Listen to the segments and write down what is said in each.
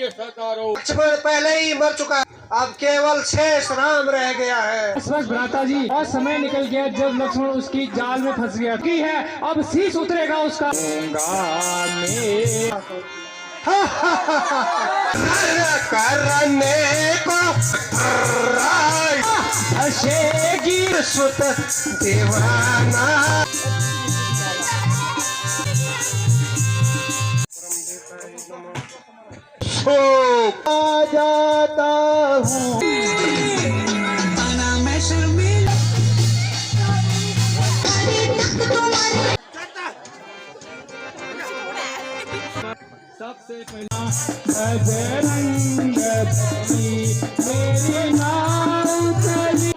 लक्ष्मण पहले ही मर चुका है, अब केवल शेष राम रह गया है। बस भ्राता जी, और समय निकल गया जब लक्ष्मण उसकी जाल में फंस गया की है, अब शीश उतरेगा उसका। करने को हसेगी सुत दीवाना। आ जाता हूँ मैं शर्मिला। सबसे पहला बजरंग बली मेरी नाव चली।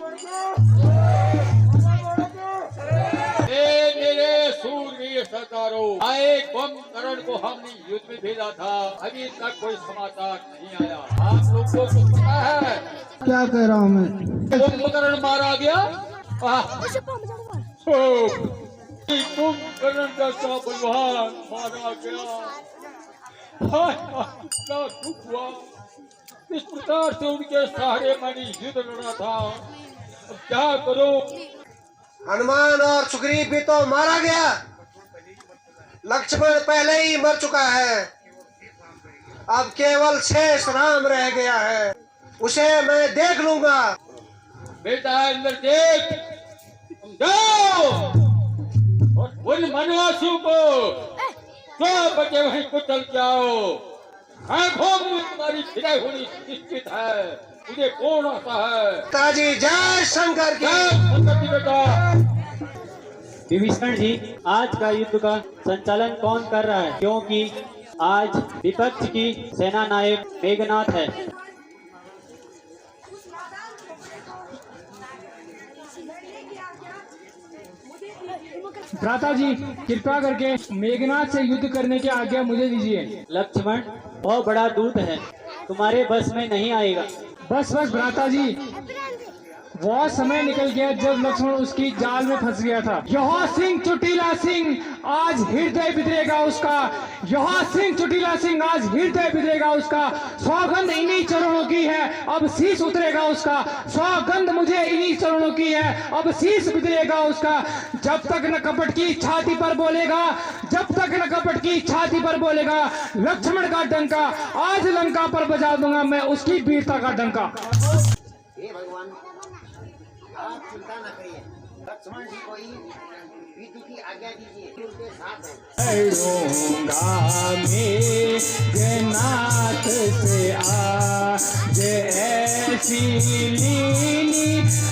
मेरे सूरवीर सरदारों, आए कुंभकर्ण को हमने युद्ध में भेजा था, अभी तक कोई समाचार नहीं आया। आप लोगों को पता है क्या कह रहा हूँ मैं? कुंभकर्ण मारा गया। कुंभकर्ण जैसा बलवान मारा गया। क्या दुख हुआ। इस प्रकार से उनके सहारे मैंने युद्ध लड़ा था। अब क्या करो। हनुमान और सुग्रीव भी तो मारा गया। लक्ष्मण पहले ही मर चुका है, अब केवल शेष राम रह गया है, उसे मैं देख लूंगा। बेटा अंदर देख, जाओ और उन वनवासियों को जो बचे वहीं कुचल जाओ। आंखों में तुम्हारी विदाई होनी निश्चित है, मुझे कौन आता है। पिताजी जय शंकर की। की बेटा। विभीषण जी, आज का युद्ध का संचालन कौन कर रहा है? क्योंकि आज विपक्ष की सेना नायक मेघनाथ है। भ्राता जी, कृपया करके मेघनाथ से युद्ध करने की आज्ञा मुझे दीजिए। लक्ष्मण बहुत बड़ा दूत है, तुम्हारे बस में नहीं आएगा। बस बस भ्राता जी, वो समय निकल गया जब लक्ष्मण उसकी जाल में फंस गया था। यह सिंह चुटीला सिंह आज हृदय बिदरेगा उसका। यह सिंह चुटीला सिंह आज हृदय बिदरेगा उसका। सौगंध इन्हीं चरणों की है, अब शीश उतरेगा उसका। सौगंध मुझे इन्हीं चरणों की है, अब शीश बिदरेगा उसका। जब तक न कपट की छाती पर बोलेगा, जब तक न कपट की छाती पर बोलेगा लक्ष्मण का डंका, आज लंका पर बजा दूंगा मैं उसकी वीरता का डंका। हे भगवान, आप चिंता न करिए, लक्ष्मण जी को युद्ध की आज्ञा दीजिए, उनके साथ है। मेघनाथ से आज ऐसी लीनी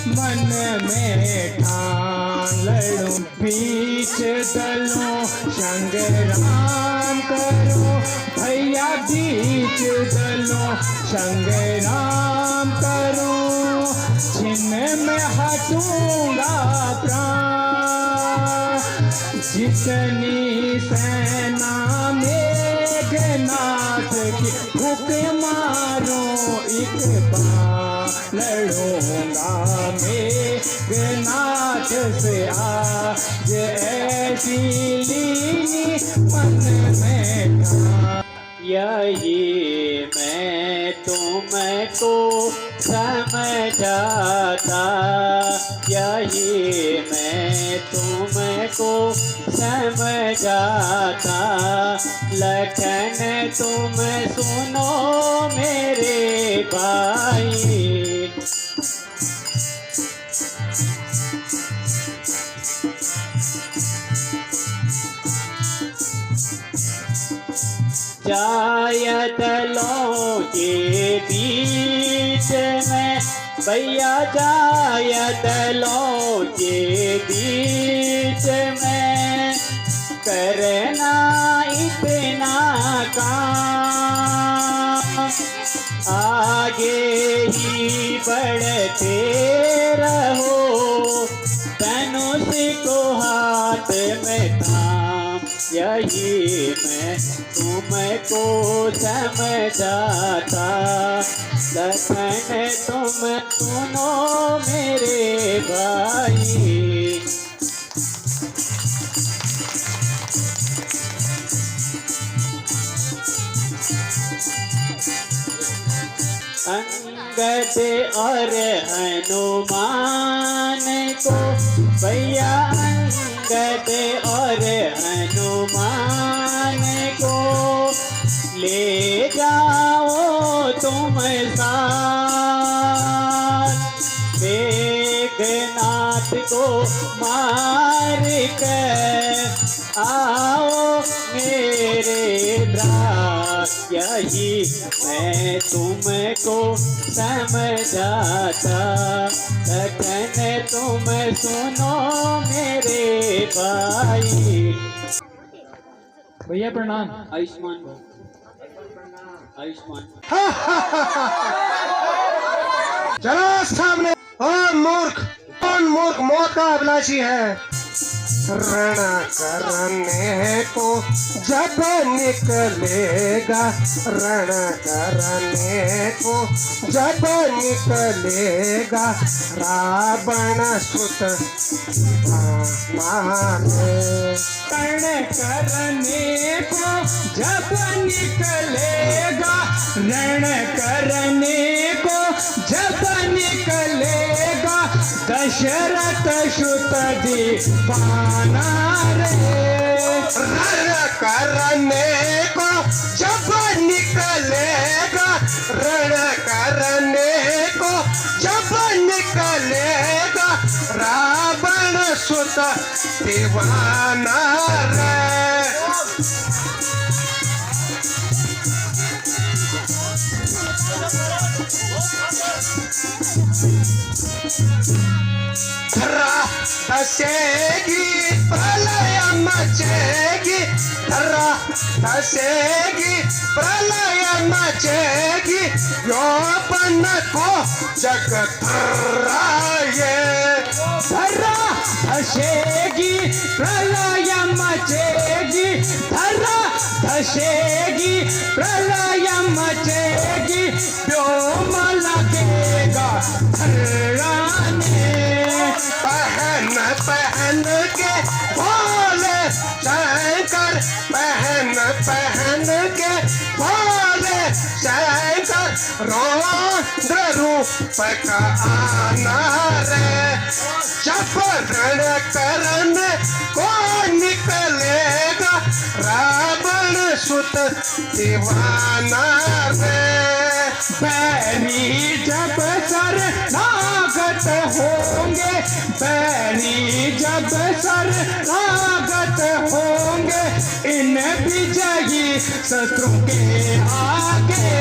मन में ठान लड़ूं, बीच दलों संग्राम करो भैया, बीच दलों संग्राम करो, छिन्न में हटूंगा प्राण, जितनी सेना मेघनाथ की फूंक मारो एक बार, लड़ूंगा मेघनाथ से आज ऐसी लीनी मन में ठान। यही मैं तुमको समझाता, यही मैं तुमको समझाता, लखन तुम सुनो मेरे भाई। जायदलों के बीच में भैया, जायदलों के बीच में करना इतना काम, आगे ही बढ़ते रहो धनुष को हाथ में थाम, यही मैं तुमको समझाता, लखन तुम सुनो मेरे भाई। अंगद और हनुमान को, भैया अंगद और हनुमान को ले जाओ तुम साथ, मेघनाथ को मार कर आओ मेरे भ्रात, यही मैं तुमको समझाता, तखन तुम सुनो मेरे भाई। भैया प्रणाम। आयुष्मान भव, आयुष्मान। चलो सामने। ओ मूर्ख, कौन मूर्ख मौत का अभिलाषी है? रण करने को जब निकलेगा, रण करने को जब निकलेगा, रावण सुत मारे। रण करने को जब निकलेगा, रण करने को जब निकलेगा, दशरथ सुत दीवाना रे। रण करने को जब निकलेगा, रण करने को जब निकलेगा, रावण सुत दीवाना रे। धरा धसेगी प्रलय मचेगी, धरा धसेगी प्रलय मचेगी, यौवन को जग धराए। धरा धसेगी प्रलय मचेगी, धरा धसेगी प्रलय मचेगी, व्योम लगेगा धराने। पहन पहन के भोले शंकर, पहन पहन के भोले शंकर, रौद्र रूप का आना रे। जब रण करने को निकलेगा, रावण सुत दीवाना रे। बैरी जब शरणागत होंगे, बैरी जब शरणागत होंगे, इन विजयी शत्रु के आगे,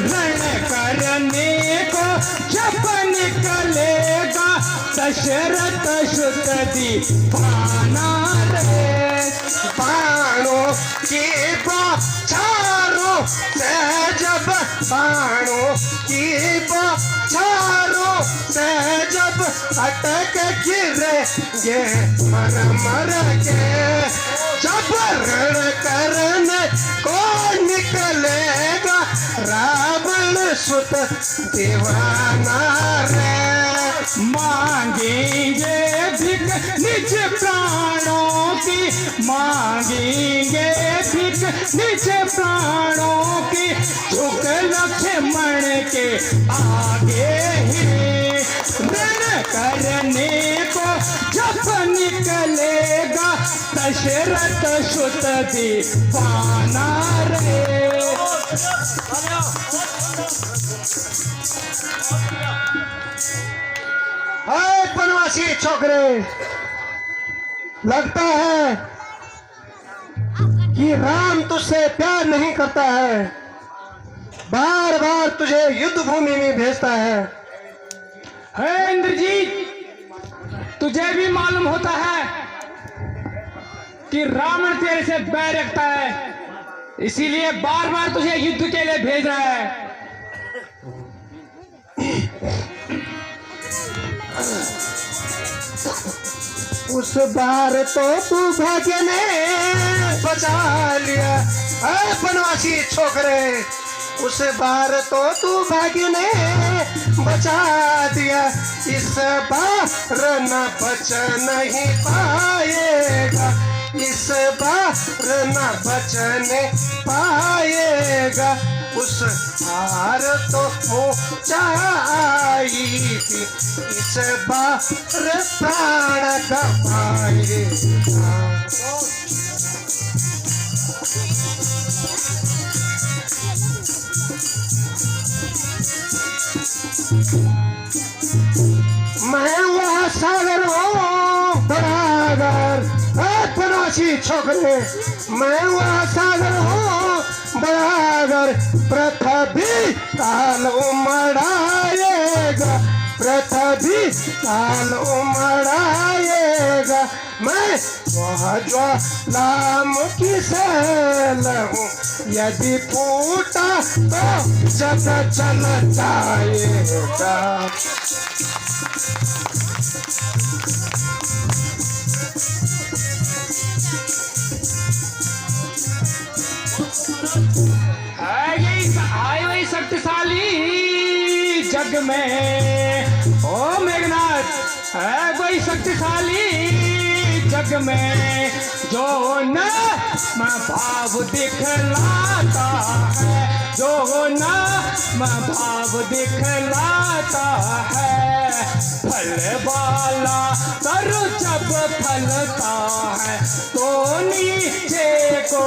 रण करने को जब निकलेगा, दशरथ सुत दीवाना रे। बाणों की बौछारों से जब, बाणों की बौछारों से जब अटक गिरेंगे मर मर के, जब रण करने को निकलेगा, रावण सुत दीवाना रे। मांगेंगे भिख निज प्राणों की, मांगेंगे भिख निज प्राणों की, झुक लक्ष्मण के आगे ही, रण करने को जब निकलेगा, दशरथ सुत दीवाना रे। हाय बनवासी छोकरे, लगता है कि राम तुझसे प्यार नहीं करता है, बार बार तुझे युद्ध भूमि में भेजता है। इंद्रजीत, तुझे भी मालूम होता है कि रावण तेरे से बैर रखता है, इसीलिए बार बार तुझे युद्ध के लिए भेज रहा है। उस बार तो तू भाग्य ने बचा लिया, अरे बनवासी छोकरे, उस बार तो तू भाग्य ने बचा दिया, इस बार न बच नहीं पाएगा, इस बार न बचने पाएगा। उस हार तो ऊंचाई थी, इस बार प्राण गवाएगा। मैं वह सागर हूँ बराबर, परासी छोकरे, मैं वह सागर हूँ बराबर, पृथ्वी ताल उमड़ाएगा, पृथ्वी ताल उमड़ाएगा। मैं वह ज्वालामुखी शैल हूँ, यदि फूटा तो जग चल जाएगा। आए वही शक्तिशाली जग में, ओ मेघनाथ, है कोई शक्तिशाली जग में जो न भाव दिखलाता है, जो न भाव दिखलाता है। फल वाला तरु जब फलता है तो नीचे को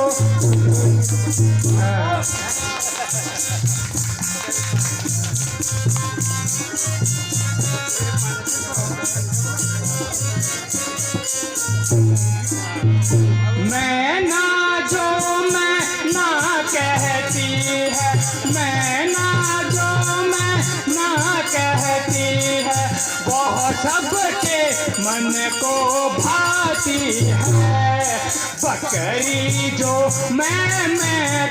मैं ना जो मैं ना कहती है, मैं ना जो मैं ना कहती है, वह सबके मन को भाती है। बकरी जो मैं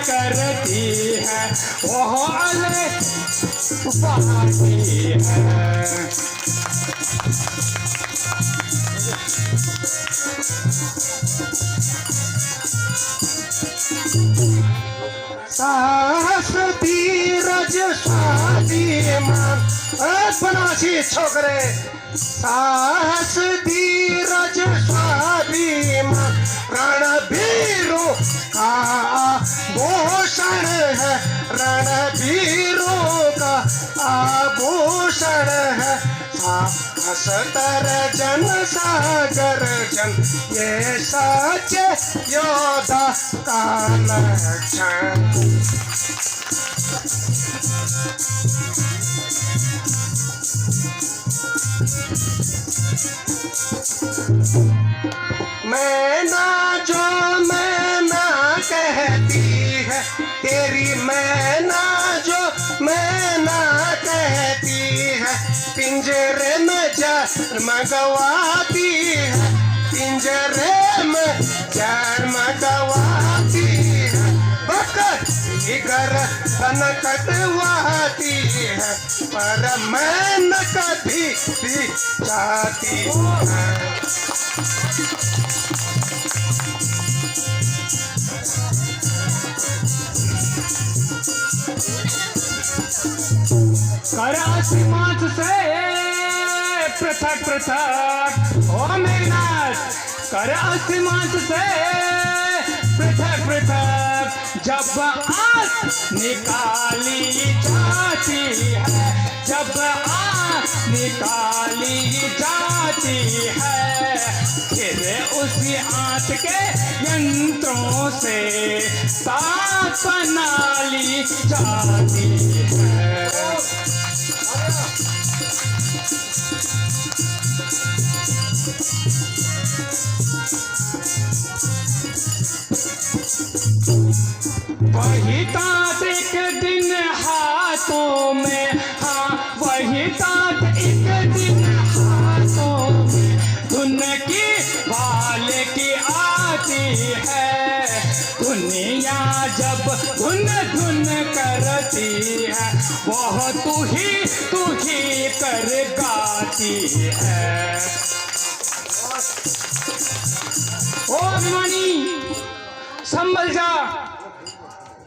करती है, वह अलग पाती है। साहस धीरज स्वाभिमान, परासी छोकरे, साहस धीरज स्वाभिमान रणवीरों का आभूषण है, रणवीरों का आभूषण है। साहस जन सागर जन, ये सच्चे योद्धा का लक्षण। मैं ना जो मैं ना कहती है, तेरी मैं ना जो मैं ना कहती है, पिंजरे में जन्म गवाती है, पिंजरे में जन्म गवाती है। बकरी गर्दन कटवाती है, पर मैं न कभी भी चाहती है। कर आसमान से पृथक पृथक, ओ मेघनाथ, कर आसमान से पृथक पृथक, जब आँख निकाली जाती है, जब आँख निकाली जाती है, फिर उसी आँख के यंत्रों से साथ बना ली जाती है। वही तांत्रिक दिन हाथों में, हाँ वही तांत्रिक दिन हाथों में, धुन की बाल की आती है। दुनिया जब धुन धुन करती है, वह तू ही कर गाती है। ओ अभिमानी, संभल जा,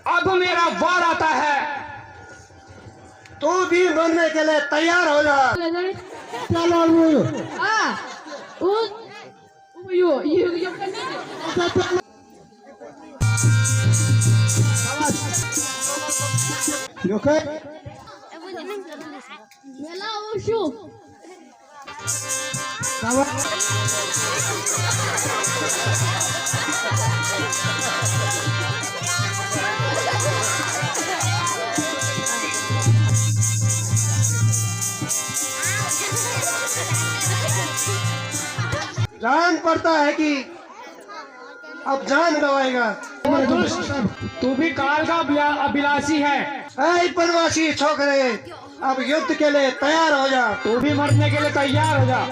अब मेरा वार आता है। तू भी मरने के लिए तैयार हो जा। चलो Oke. Bella Wushu. Kawan. जान पड़ता है कि अब जान गवाएगा। तू भी काल का अभिलाषी है। ऐ बनवासी छोकरे, अब युद्ध के लिए तैयार हो जा। तू भी मरने के लिए तैयार हो जा।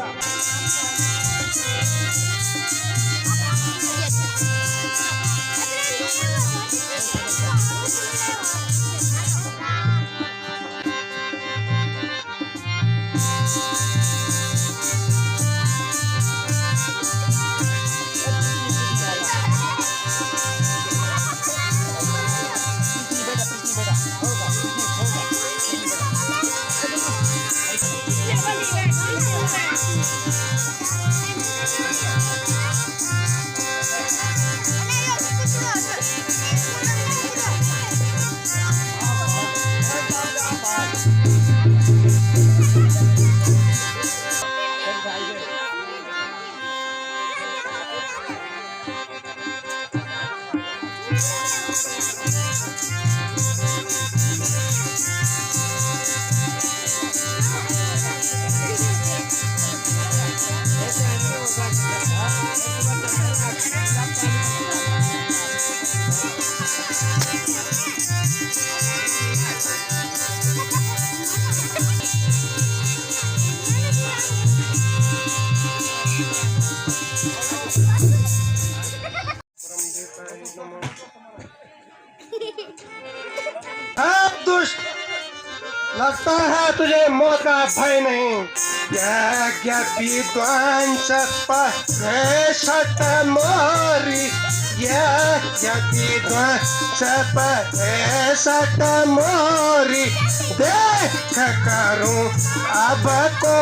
दुष्ट, लगता है तुझे मौत का भय नहीं। यज्ञ विद्वांस परेशत मोरी, यज्ञ विद्वांस परेशत मोरी। देख करूं अब को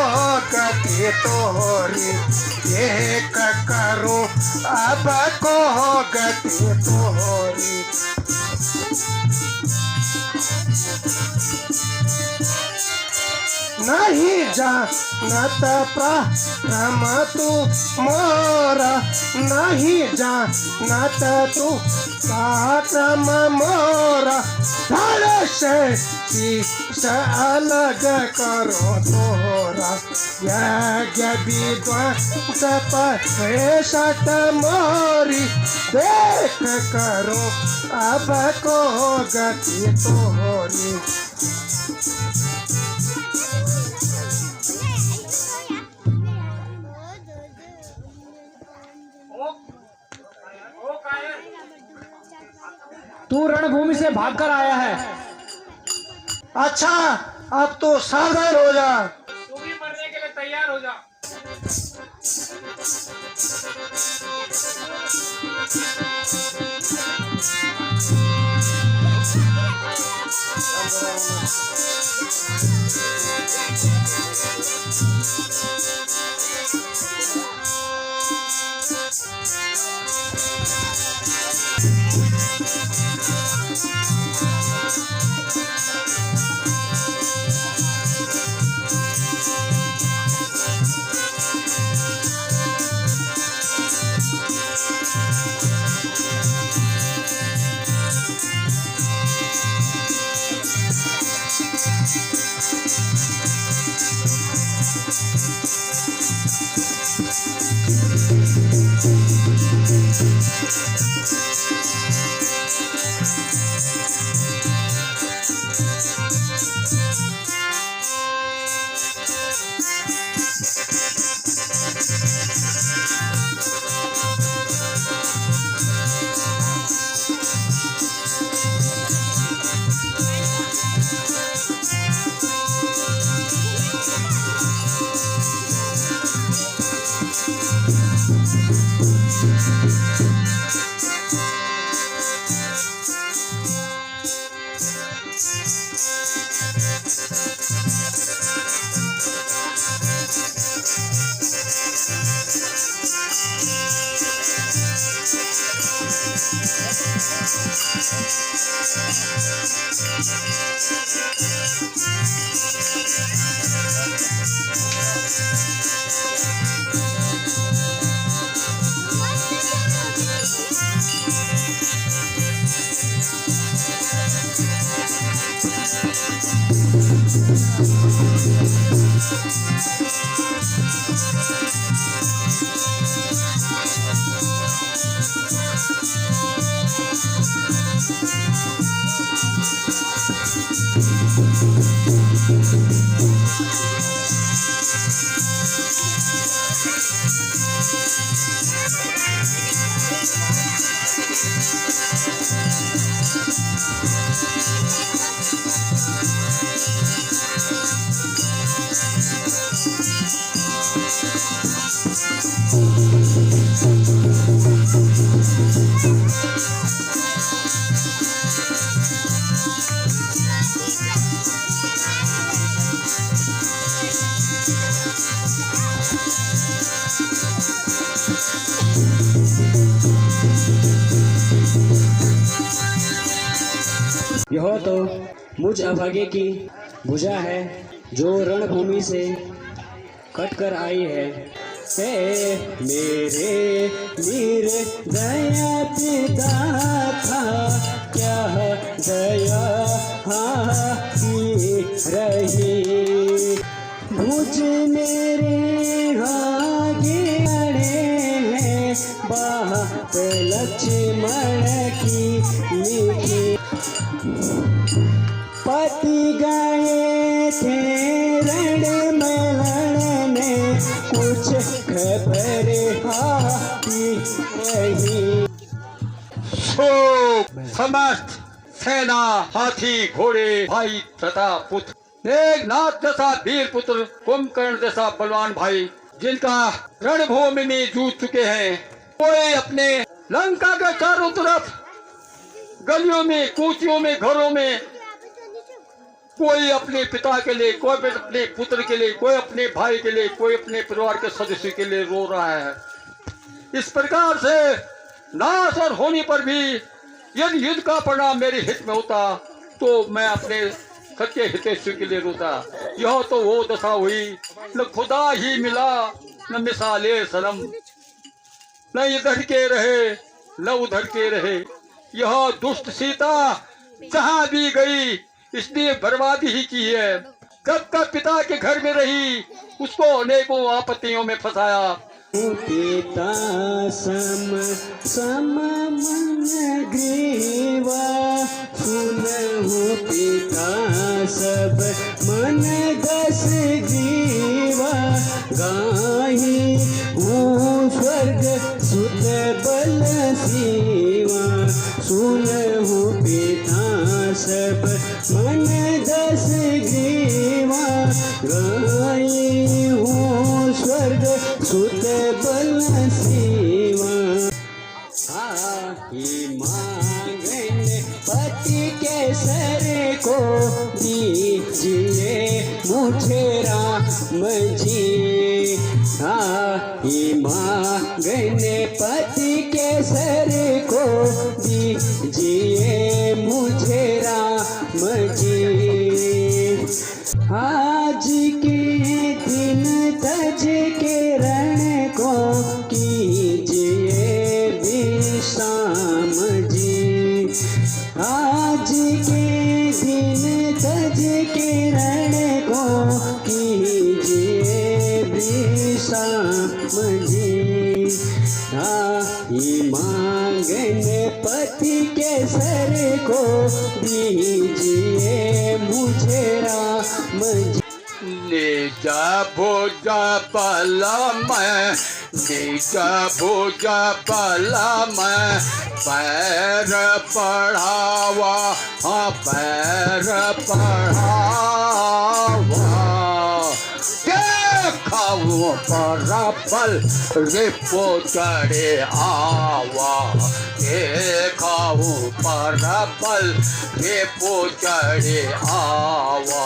गति तोरी, देख करूं अब को गति तोरी। नहीं जानत प्रम तू मोरा, नहीं जानत तू पराक्रम मोरा। धड़ से शीश अलग करो तोरा, यज्ञ विद्वांस परेशत मोरी। देख करो अब को गति तोरी। तू रणभूमि से भागकर आया है। अच्छा, अब तो सावधान हो जा। तू भी मरने के लिए तैयार हो जा। यह तो मुझ अभागे की भुजा है जो रणभूमि से कट कर आई है। हे मेरे वीर दया पिता था क्या दया की रही, भुज मेरे आगे अड़े हैं बात लक्ष्मण की लिखी। पति गए थे रण में लड़ने कुछ खबर आती रही। सो समस्त सेना हाथी घोड़े भाई तथा पुत्र, मेघनाथ जैसा वीर पुत्र, कुंभकर्ण जैसा बलवान भाई, जिनका रणभूमि में जूझ चुके हैं, कोई अपने लंका के चारों तरफ गलियों में, कूचियों में, घरों में, कोई अपने पिता के लिए, कोई अपने पुत्र के लिए, कोई अपने भाई के लिए, कोई अपने परिवार के सदस्य के लिए रो रहा है। इस प्रकार से नाश और होने पर भी यदि युद्ध का परिणाम मेरे हित में होता तो मैं अपने सच्चे हितैषी के लिए रोता। यह तो वो दशा हुई, न खुदा ही मिला न मिसाले सनम, न इधर के रहे न उधर के रहे। यह दुष्ट सीता जहां भी गई इसने बर्बादी ही की है। कब तक पिता के घर में रही उसको अनेकों आपत्तियों में फंसाया। पिता सम सम मन ग्रीवा, सुनहु पिता सब मन दस ग्रीवा, गाही हूँ स्वर्ग सुत बल सीवा, सुनहु पिता सब मन दस ग्रीवा, गाही हूँ स्वर्ग सुत बल सीवा। मांगन पति के सर को दीजिए मुझे राम जी, मांगन पति के सर को दीजिए मुझे राम जी। आज के दिन तज के रण को कीजिए विश्राम जी, आज के दिन तज के रण को कीजिए विश्राम जी। मांगन पति के सर को दीजिए मुझे राम जी। निज भुज बल में, निज भुज बल में पैर पढ़ावा, पैर पढ़ावा, देखाऊ खाऊं परबल रिपो चढ़े आवा के खाऊं परबल रिपो चढ़े आवा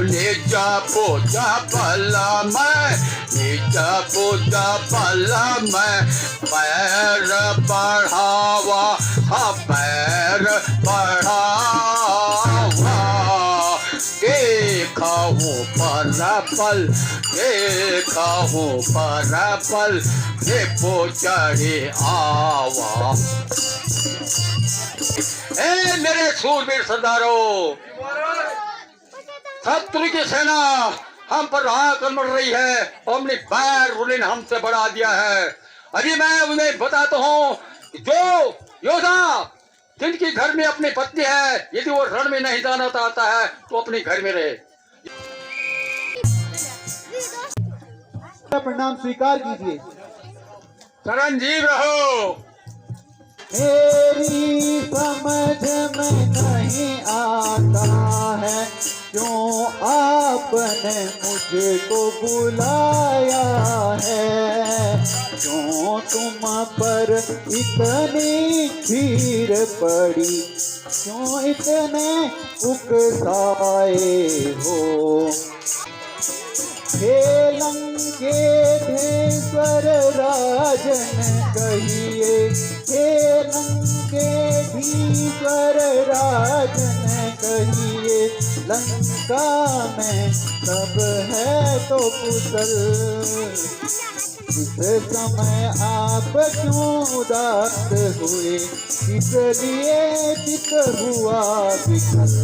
निज पूजा बल में निज पूजा बल में पैर बढ़ावा पैर बढ़ावा खाऊं परबल खाऊं परबल रिपो चढ़े आवा। ए मेरे सूरवीर सरदारों, शत्रु की सेना हम पर आक्रमण रही है और हमने पैर उन्हें हमसे बढ़ा दिया है। अभी मैं उन्हें बताता हूँ, जो योद्धा जिनकी घर में अपनी पत्नी है, यदि वो रण में नहीं जाना चाहता है तो अपने घर में रहे। प्रणाम स्वीकार कीजिए। चिरंजीव रहो। मेरी समझ में नहीं आता है क्यों आपने मुझको बुलाया है, क्यों तुम पर इतनी भीड़ पड़ी, क्यों इतने उकसाए हो। हे लंकेश्वर राजन कहिए, हे लंकेश्वर राजन कहिए, लंका में सब है तो कुशल, इस समय आप क्यों उदास हुए, इसलिए चित हुआ विकल।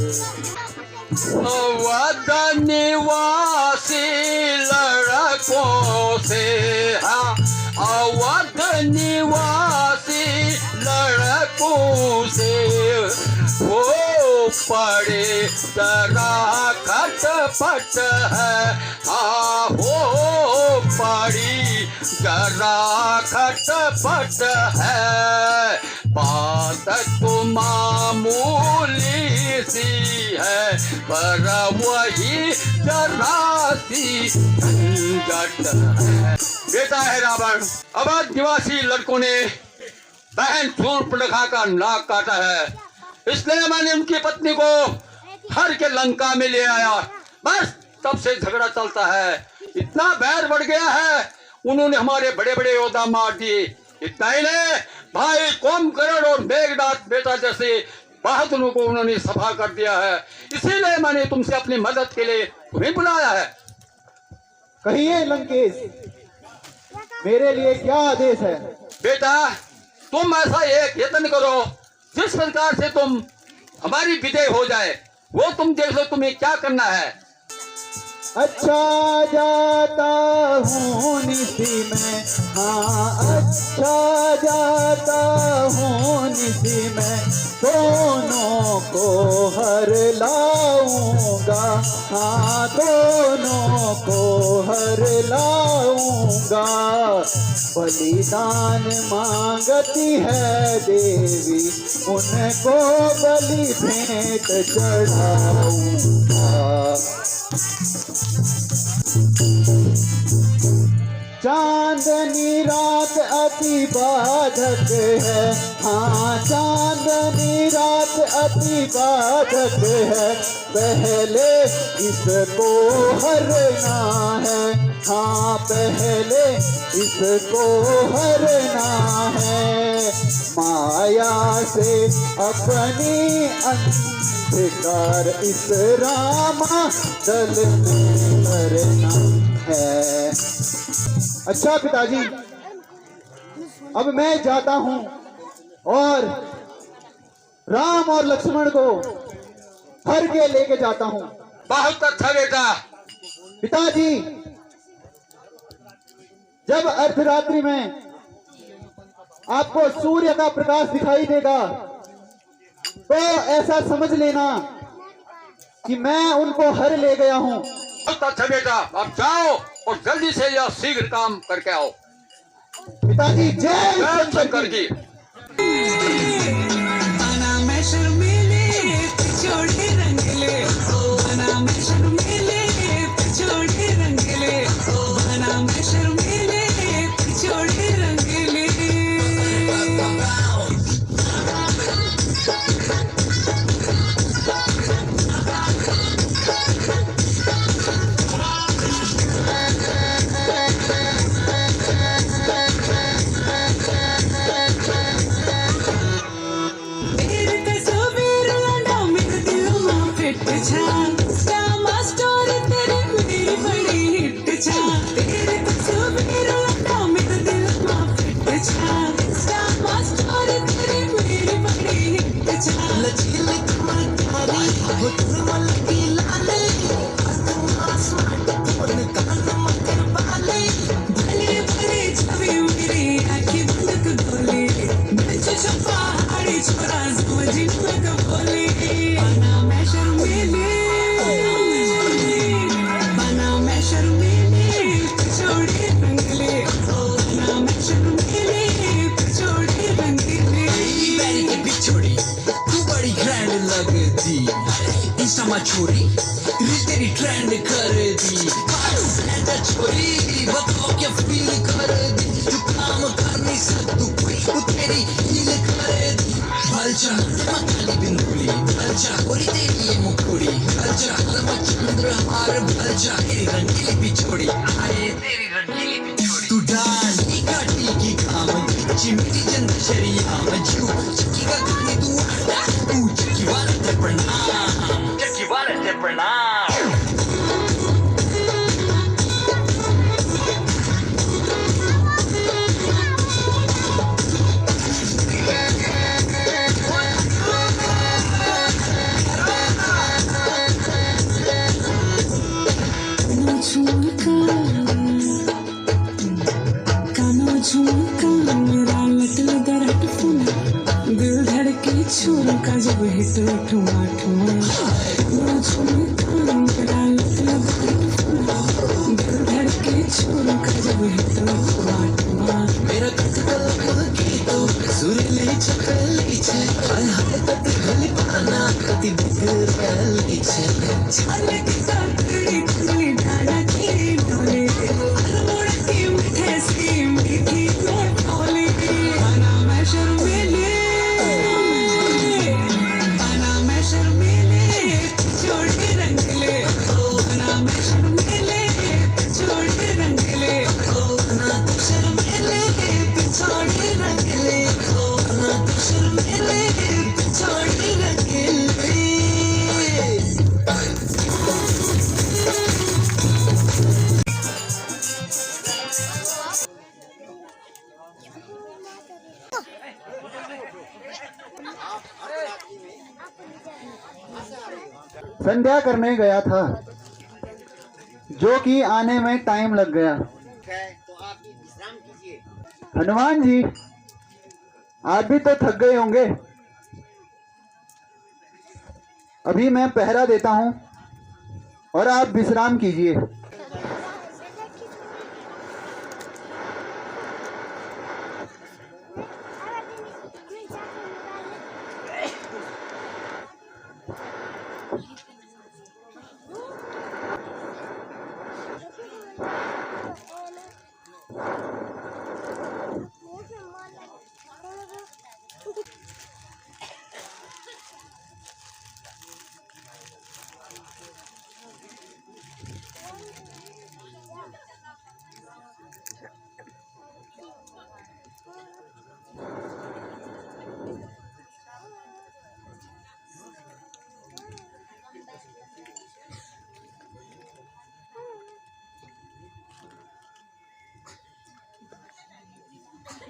अवध निवासी लड़कों से, हाँ अवध निवासी लड़कों से वो पड़े जरा खटपट है, हाँ हो पड़ी जरा खटपट है। बात तो मामूली सी है पर वही जरा सी झंझट है। बेटा है रावण, अवध निवासी लड़कों ने बहन शूर्पणखा का नाक काटा है, इसलिए मैंने उनकी पत्नी को हर के लंका में ले आया। बस तब से झगड़ा चलता है, इतना बैर बढ़ गया है, उन्होंने हमारे बड़े बड़े योद्धा मार दिए। इतना ही नहीं, भाई कुंभकर्ण और मेघनाद बेटा जैसे बहादुरों को उन्होंने सफा कर दिया है। इसीलिए मैंने तुमसे अपनी मदद के लिए तुम्हें बुलाया है। कहिए लंकेश, मेरे लिए क्या आदेश है? बेटा तुम ऐसा एक यत्न करो जिस प्रकार से तुम हमारी विजय हो जाए, वो तुम देख लो तुम्हें क्या करना है। अच्छा जाता हूँ निसी में, हाँ अच्छा जाता हूँ निसी में, दोनों को हर लाऊंगा, हाँ दोनों को हर लाऊंगा। बलिदान मांगती है देवी, उनको बलि भेंट चढ़ाऊंगा। चांदनी रात अति बाधक है, हाँ चांदनी रात अति बाधक है, पहले इसको हरना है, हाँ पहले इसको हरना है। माया से अपनी अंधकार इस रामा दल में करना है। अच्छा पिताजी, अब मैं जाता हूं और राम और लक्ष्मण को हर के लेके जाता हूं। बहुत अच्छा बेटा। पिताजी, जब अर्धरात्रि में आपको सूर्य का प्रकाश दिखाई देगा तो ऐसा समझ लेना कि मैं उनको हर ले गया हूं। बहुत अच्छा बेटा, अब जाओ और जल्दी से यह शीघ्र काम करके आओ। पिताजी जय जय शंकर की। बना में शर्मीले, पिछोड़े रंगले, बना में छोरी तेरी ट्रेंड कर दी छोरी बताओ क्या फील कर दी जो काम कर नहीं सकती तू तेरी हील कर दी भलचा मकाली बिंदुली भलचा और तेरी ये मुखोड़ी भलचा चंद्रहार भलचा तेरी रंगीली बिछोड़ी आए तेरी रंगीली बिछोड़ी तू डांडी काटी की काम चिमटी चंद शरिया मजू चक्की का खाने तू चक्की वाला ते प्रणाम चक्की वाला ते प्रणाम दिल धड़के छोड़ का जब हिट ठुमा ठुमा दिल धड़के छोड़ का जब हिट ठुमा ठुमा मेरा कटकल की तो सुरीली चकली छे हाय हाय तत गली पाना कति बिगड़ली छे छाले की तकड़ी तकड़ी ढाला की डोले मोड़ की मीठे सी मीठी में बोले बना मैं शर्मीली बना मैं शर्मीली छोड़ रंगले बना मैं शर्मीली छोड़ रंगले ना तू शर्मेले पिछोड़ रंगले ना तू शर्मेले पिछोड़ रंगले संध्या करने गया था जो कि आने में टाइम लग गया। है तो आप भी विश्राम कीजिए। हनुमान जी आप भी तो थक गए होंगे, अभी मैं पहरा देता हूं और आप विश्राम कीजिए।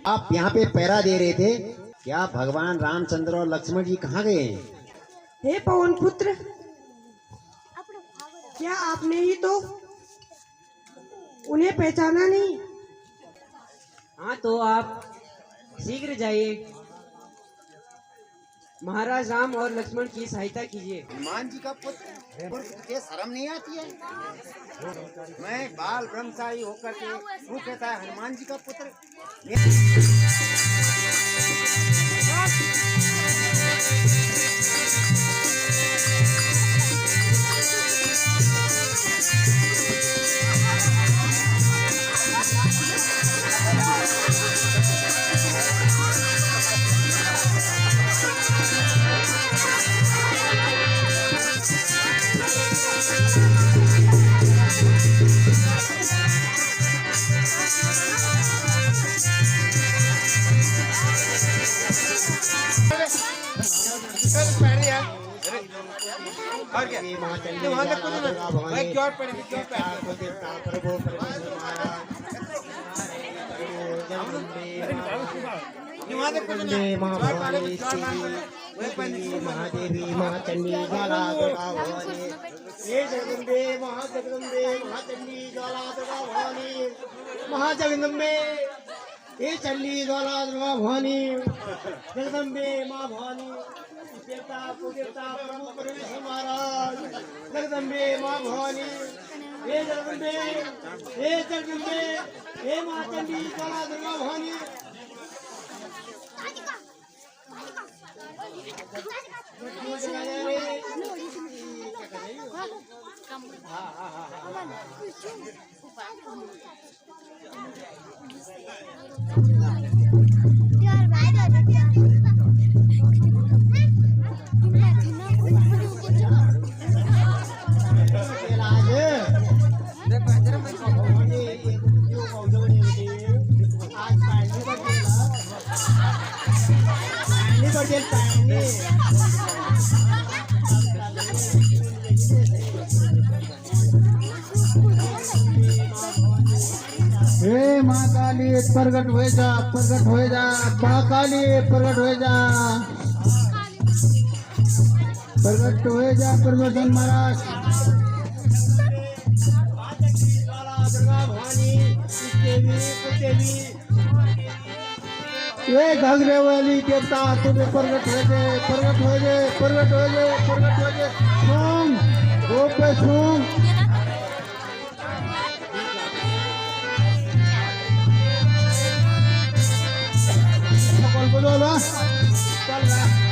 आप यहाँ पे पहरा दे रहे थे, क्या भगवान रामचंद्र और लक्ष्मण जी कहाँ गए हैं? हे पवन पुत्र, क्या आपने ही तो उन्हें पहचाना नहीं? हाँ तो आप शीघ्र जाइए, महाराज राम और लक्ष्मण की सहायता कीजिए। हनुमान जी का पुत्र, तुझे शर्म नहीं आती है? मैं बाल ब्रह्मचारी होकर के तू कहता है हनुमान जी का पुत्र। और क्या वहाँ तक कुछ ना भाई क्यों पड़े क्यों वहाँ तक कुछ ना महादेवी महाचंडी ज्वाला दुर्गा भवानी हे जगदम्बे महाजगदम्बे महाचंडी ज्वाला दुर्गा भवानी महाजगदम्बे हे चंडी ज्वाला दुर्गा भवानी जगदम्बे माँ भवानी देवता कुदेवता प्रभु परमेश्वर महाराज जगदम्बे माँ भवानी हे जगदम्बे हे महाचंडी ज्वाला दुर्गा भवानी हे माँ काली प्रगट हो जा माँ काली प्रगट हो जा प्रगटन महाराज ये घाघरे वाली देवता तुम्हें प्रगट हो जाए सुन गोप पे सुन बोलो ना चल रहा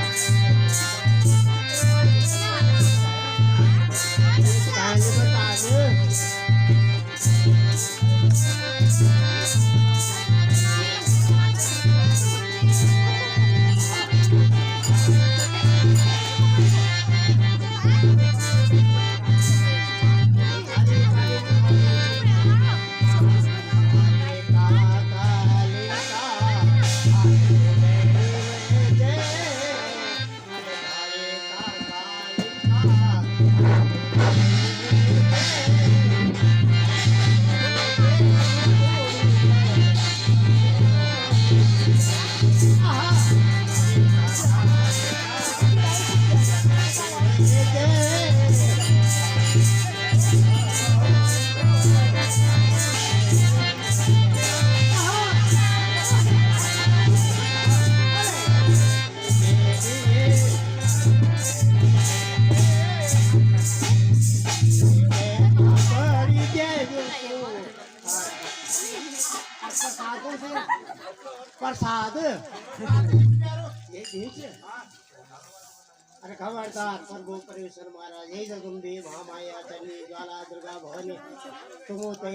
प्रसाद अरे खबरदार प्रभु परमेश्वर महाराज हे जगदम्बे महामाया चंडी ज्वाला दुर्गा भवानी तुमोते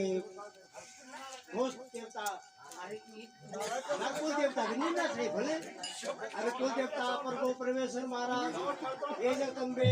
घोष देवता अरे कुल देवता निंदा छे भले अरे कुल देवता प्रभु परमेश्वर महाराज हे जगदम्बे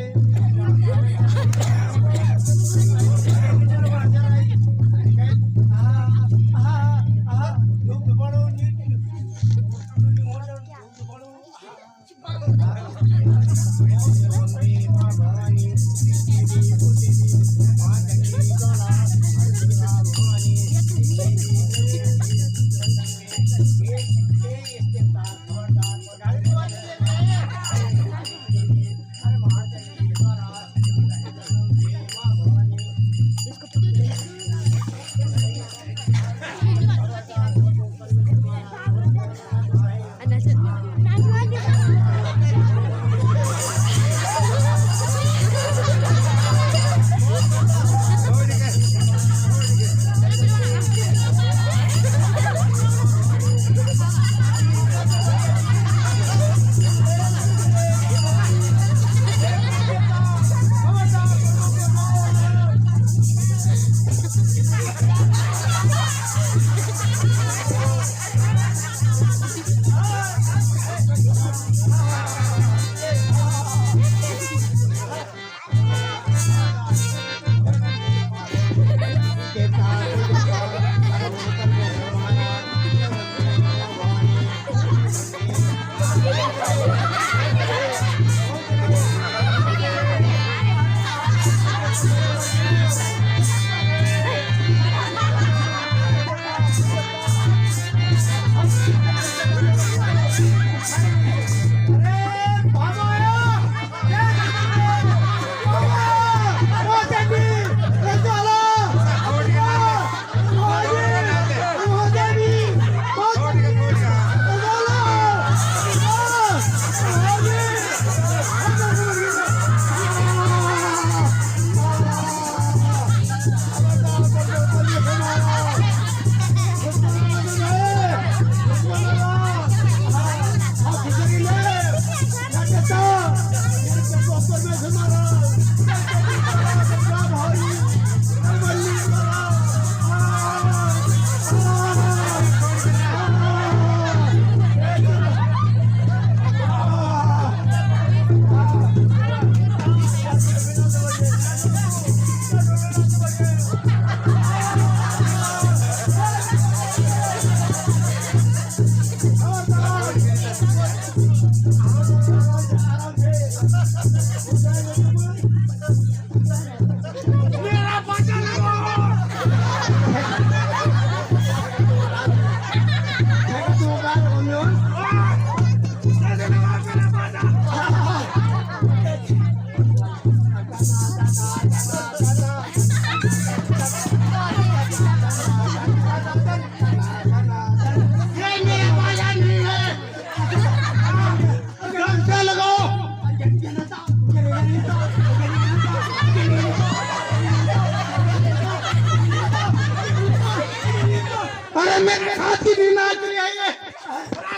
मेरे साथ की भी नाच रही आई है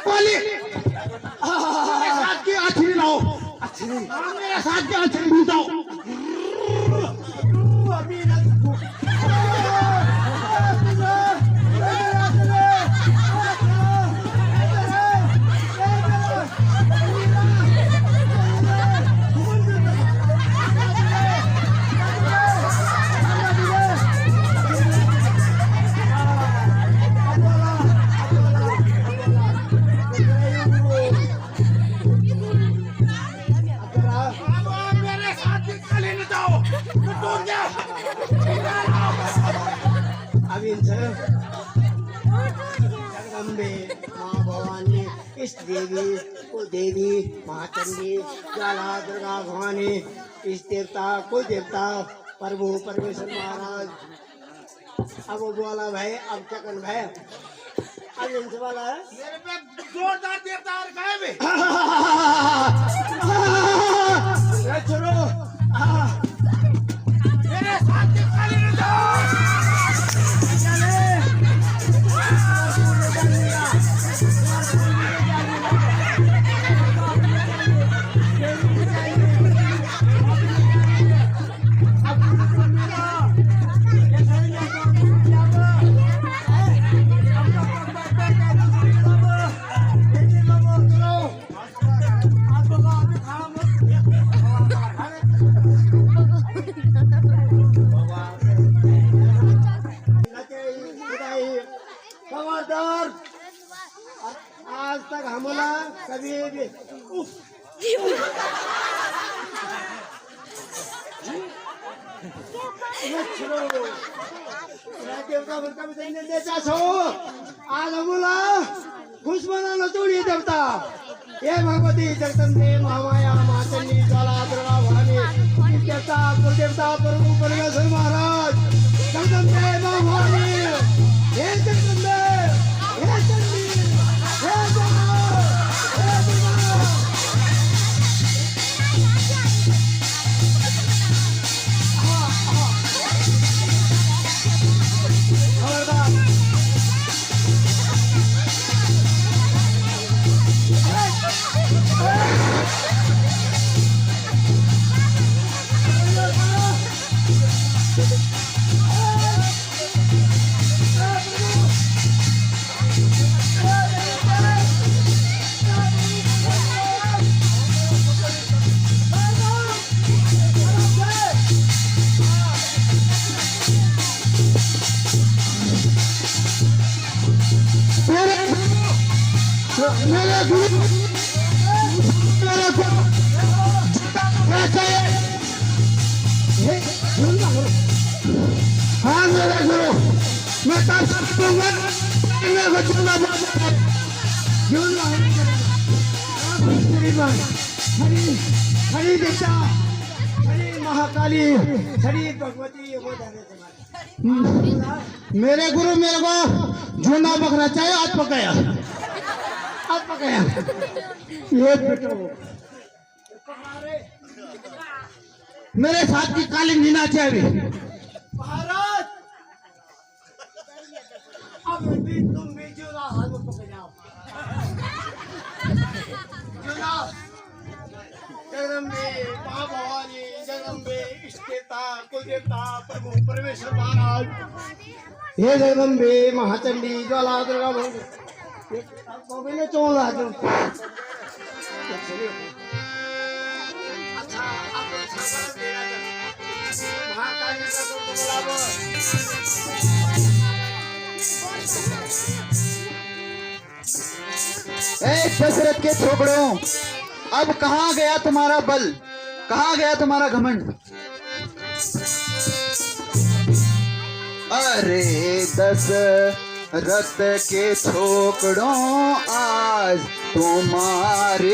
बोली मेरे साथ की आखिरी लाओ मेरे साथ की आखिरी मिटाओ जगदम्बे माँ भवानी इष्ट देवी कुल देवी महाचंडी ज्वाला दुर्गा भवानी इष्ट देवता कुल देवता प्रभु परमेश्वर महाराज अब वो बोला भाई अब चकन भाई अब इनसे वाला है मेरे पे जोरदार देवता और गाय में चलो मेरे साथ खाली न जाओ खबरदार आज तक हमला कभी भी देवता कभी देने देता छो आज हमला खुश बनाना तोड़िए देवता ये भगवती जगदम्बे महामाया माचंडी ज्वाला दुर्गा भवानी देवता कुलदेवता प्रभु परमेश्वर महाराज जगदम्बे भवानी हे जगदम्बे हे चंडी हे दुर्गा हे दुर्गा खबरदार मेरे गुरु मेरे को हाँ मेरे गुरु मैं तब दूंगा मेरे को चूंगा हरी हरी देवता हरी महाकाली हरी भगवती मेरे गुरु मेरे को झूना पकड़ा चाहिए आज पकाया आज पकाया ये बेटो मेरे साथ की काली नीना चाहिए महाराज अब भी तुम भी झूला हाथ में पकड़ जाओ झूला जगदम्बे माँ भवानी जगदम्बे इष्ट देवता कुल देवता प्रभु परमेश्वर महाराज हे जगदम्बे महाचंडी ज्वाला दुर्गा भवानी ने चोला जो अच्छा आप महाकाली का तो बुलावा दशरथ के छोकड़ों अब कहाँ गया तुम्हारा बल कहाँ गया तुम्हारा घमंड अरे दशरथ के छोकड़ों आज तुम्हारी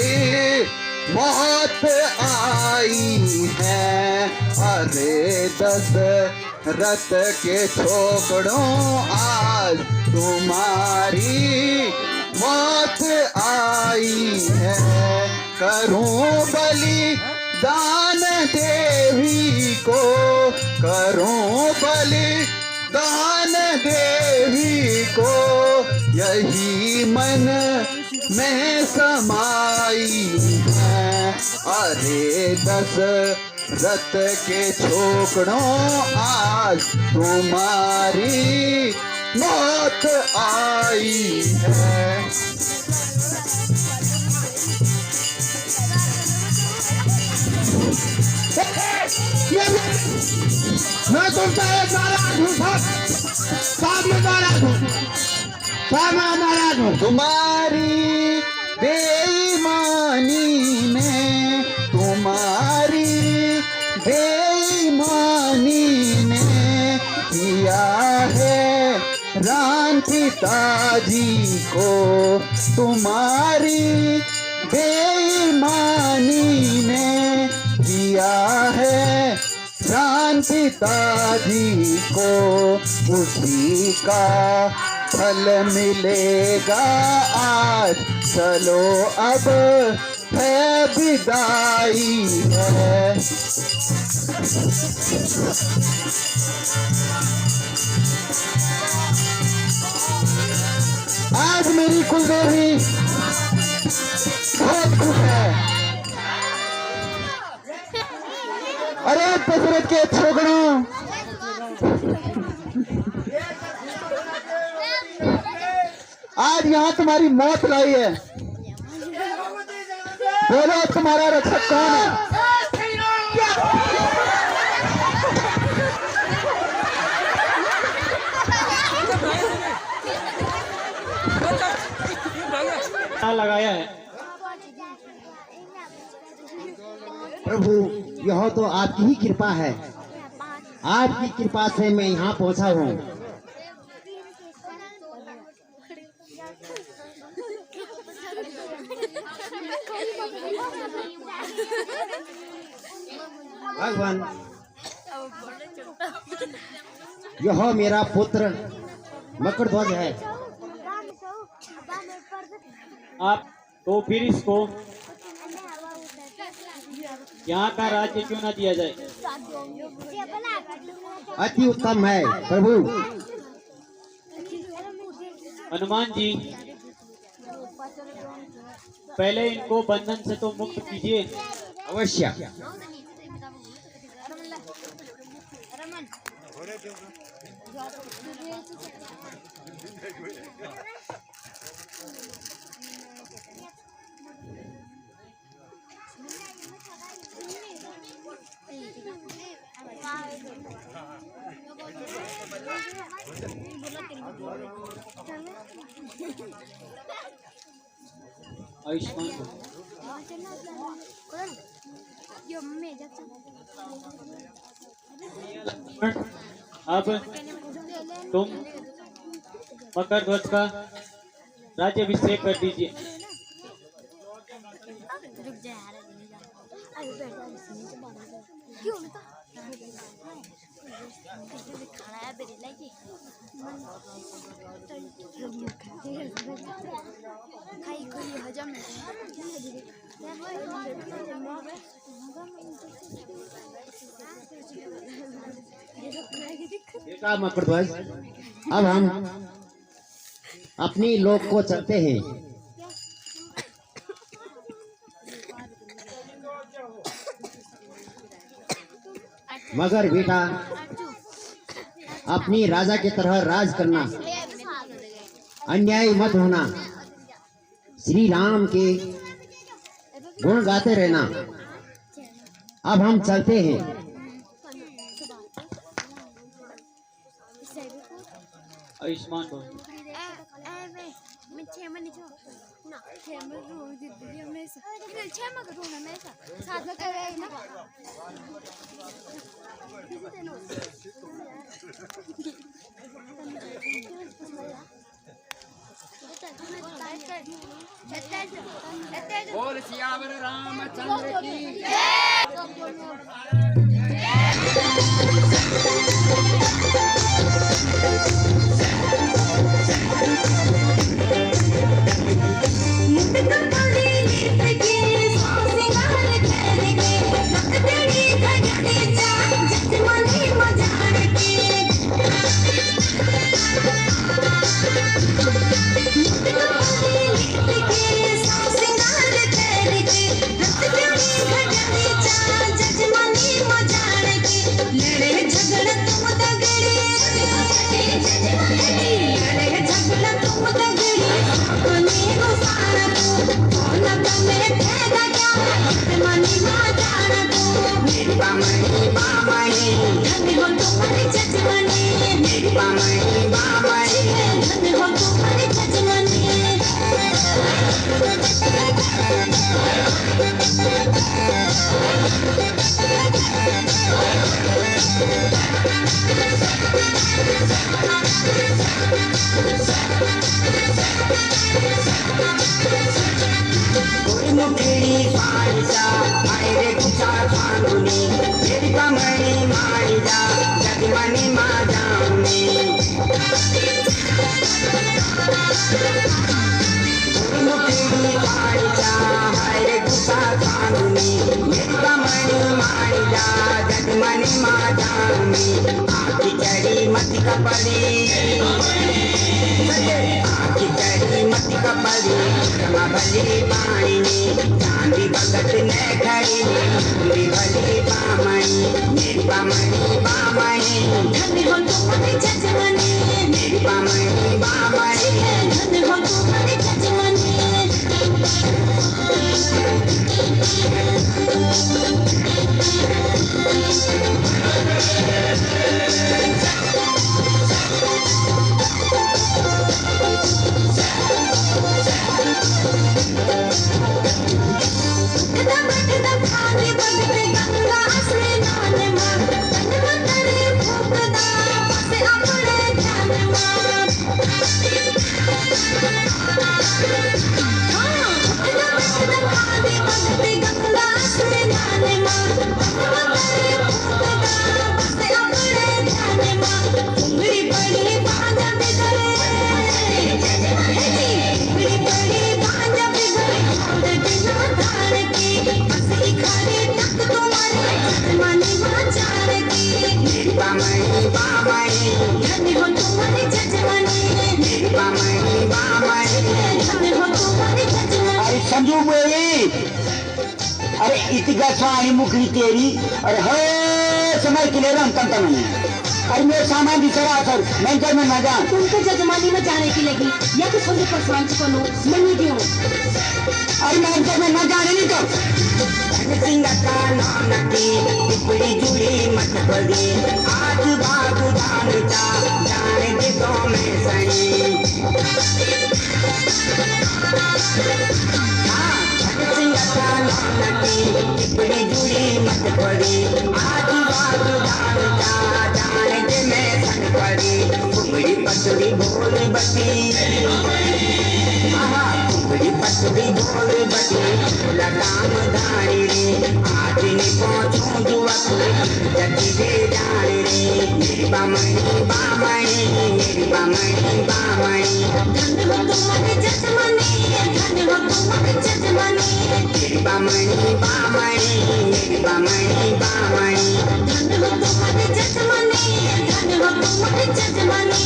मौत आई है अरे दशरथ के छोकड़ों आज तुम्हारी मौत आई है करूं बलिदान देवी को करूं दान देवी को यही मन में समाई है। अरे दशरथ के छोकड़ों आज तुम्हारी मौत आई है। मैं तुमसे एक नाराज हूँ साहब, मैं नाराज हूँ साहब, मैं नाराज हूँ। तुम्हारी बेईमानी में, तुम्हारी बेईमानी में किया है राम पिताजी को। तुम्हारी बेईमानी में किया है राम पिताजी को। उसी का फल मिलेगा आज, चलो अब है विदाई है। आज मेरी कुलदेवी बहुत खुश है। अरे दशरथ के छोकरों, आज यहाँ तुम्हारी मौत लाई है। बोलो तुम्हारा रक्षक कौन है? लगाया है। प्रभु, यह तो आपकी ही कृपा है। आपकी कृपा से मैं यहाँ पहुँचा हूँ। भगवान, यह मेरा पुत्र मकरध्वज है। आप तो फिर इसको यहाँ का राज्य क्यों ना दिया जाए? अति उत्तम है प्रभु। हनुमान जी, पहले इनको बंधन से तो मुक्त कीजिए। अवश्य। आयुष्मान अब तुम मकरध्वज का राज्याभिषेक कर दीजिए। बेटा मकरध्वज, अब हम अपनी लोक को चलते हैं। मगर बेटा, अपनी राजा की तरह राज करना, अन्याय मत होना, श्री राम के गुण गाते रहना। अब हम चलते हैं। आयुष्मान भव। बोल सियावर रामचंद्र की जय। मेरी बामणी बामणी धन्य हो तुम्हारी जजमानी मेरी बामणी बामणी धन्य हो तुम्हारी जजमानी मुखेड़ी पारिजा आयरे कुचा फांगुनी मेरी बामणी मारिजा जगमनी माजानी मुखेड़ी पारिजा आयरे कुचा फांगुनी मेरी बामणी मारिजा जगमनी माजानी आखी चढ़ी मत कपड़ी आखी चढ़ी मत कपड़ी रमा भली पानी चांदी भगत ने खड़ी मेरी भली बामणी मेरी बामणी बामणी धन्य हो तुम्हारी जजमानी मेरी बामणी बामणी धन्य हो तुम्हारी जजमानी संजू मेरी अरे इतनी सारी मुखड़ी तेरी और हर समय के लिए रंग कंता नहीं अरे मेरे सामान भी चला सर मैं जब में ना जा तुमको जजमानी में जाने की लगी या तो समझे परेशान को नहीं क्यों अरे मैं जब में ना जाने नहीं तो सिंह का नाम नकी टिपड़ी जुड़ी मत पड़ी आज बाबू जानता जाने दे तो मैं सही टिपड़ी जुड़ी मत पड़ी आज बाबू जानता जाने दे मैं सन पड़ी कुमड़ी पतड़ी बोल बटी कुमड़ी पतड़ी बोल बटी लगाम धारी रे आज नहीं पहुंचूं जुआ जटी दे जाने रे मेरी बामणी बामणी मेरी बामणी बामणी धन्य हो तुम्हारी जजमानी धन्य हो तुम्हारी जजमानी मेरी बामणी बामणी मेरी बामणी बामणी धन्य हो तुम्हारी जजमानी धन्य हो तुम्हारी जजमानी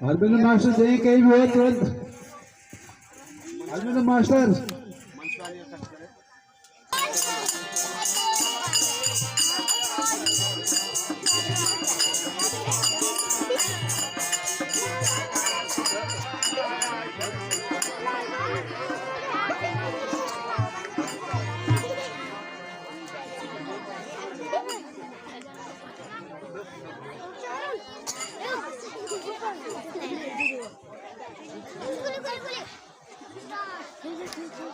हरबिंदर मास्टर से कहीं भी हो तुरंत हरबिंदर मास्टर Stop.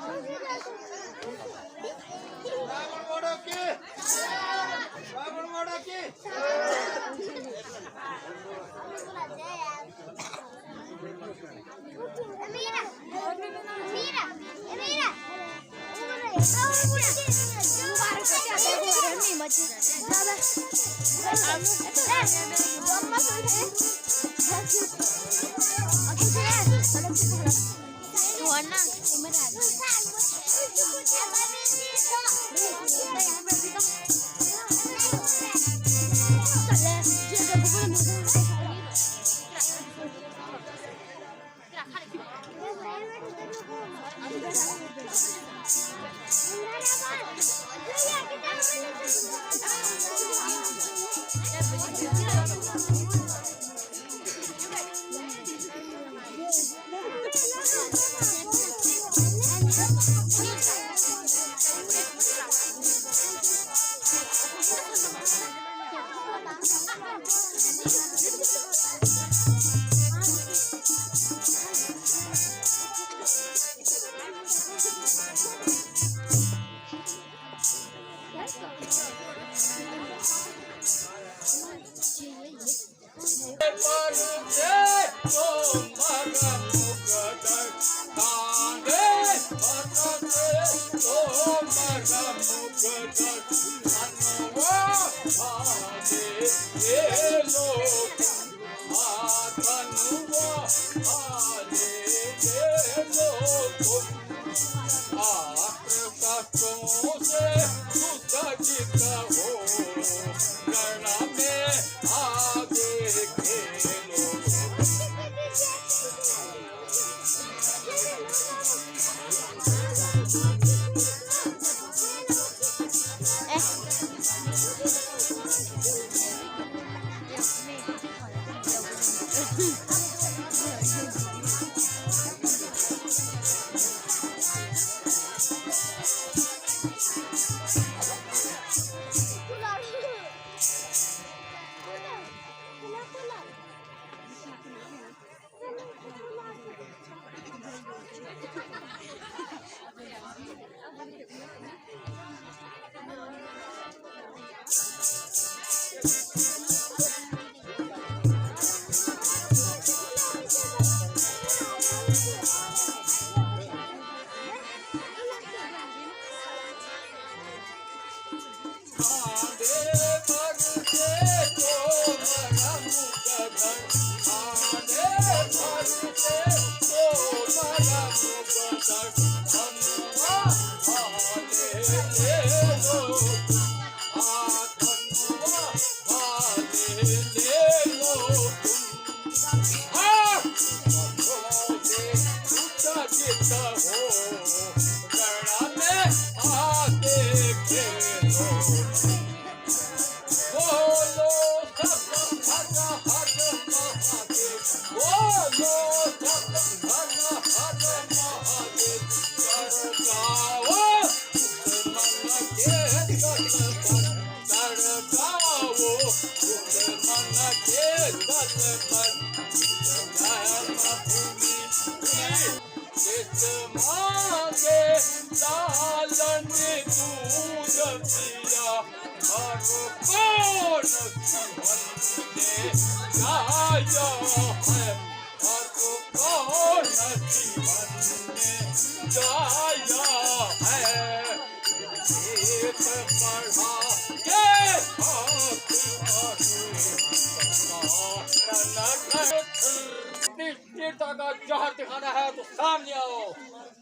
वीरता का जौहर दिखाना है तो सामने आओ,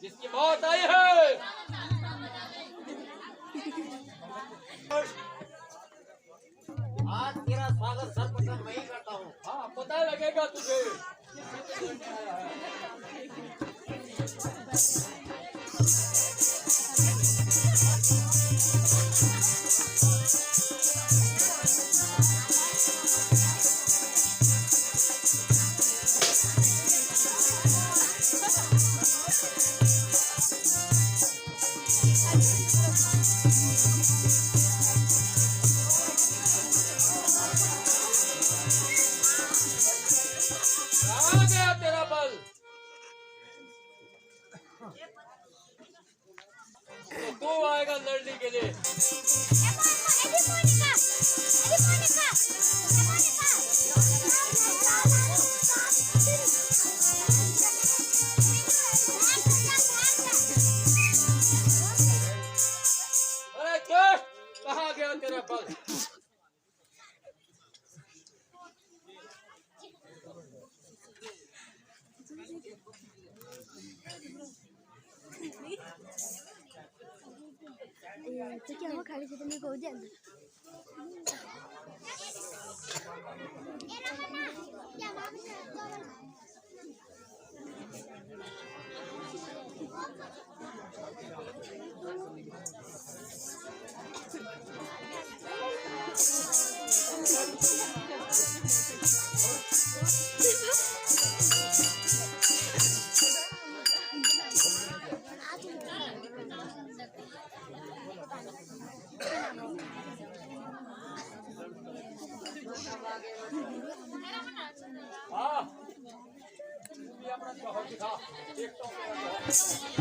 जिसकी मौत आई है। आज तेरा स्वागत सर्वप्रथम मैं ही करता हूँ। हाँ, पता लगेगा तुझे। आ गया तेरा बल। तो तू आएगा लड़ने के लिए। बस तो क्या वो खाली कितने को दे हाँ ये अपना जौहर दिखा देखता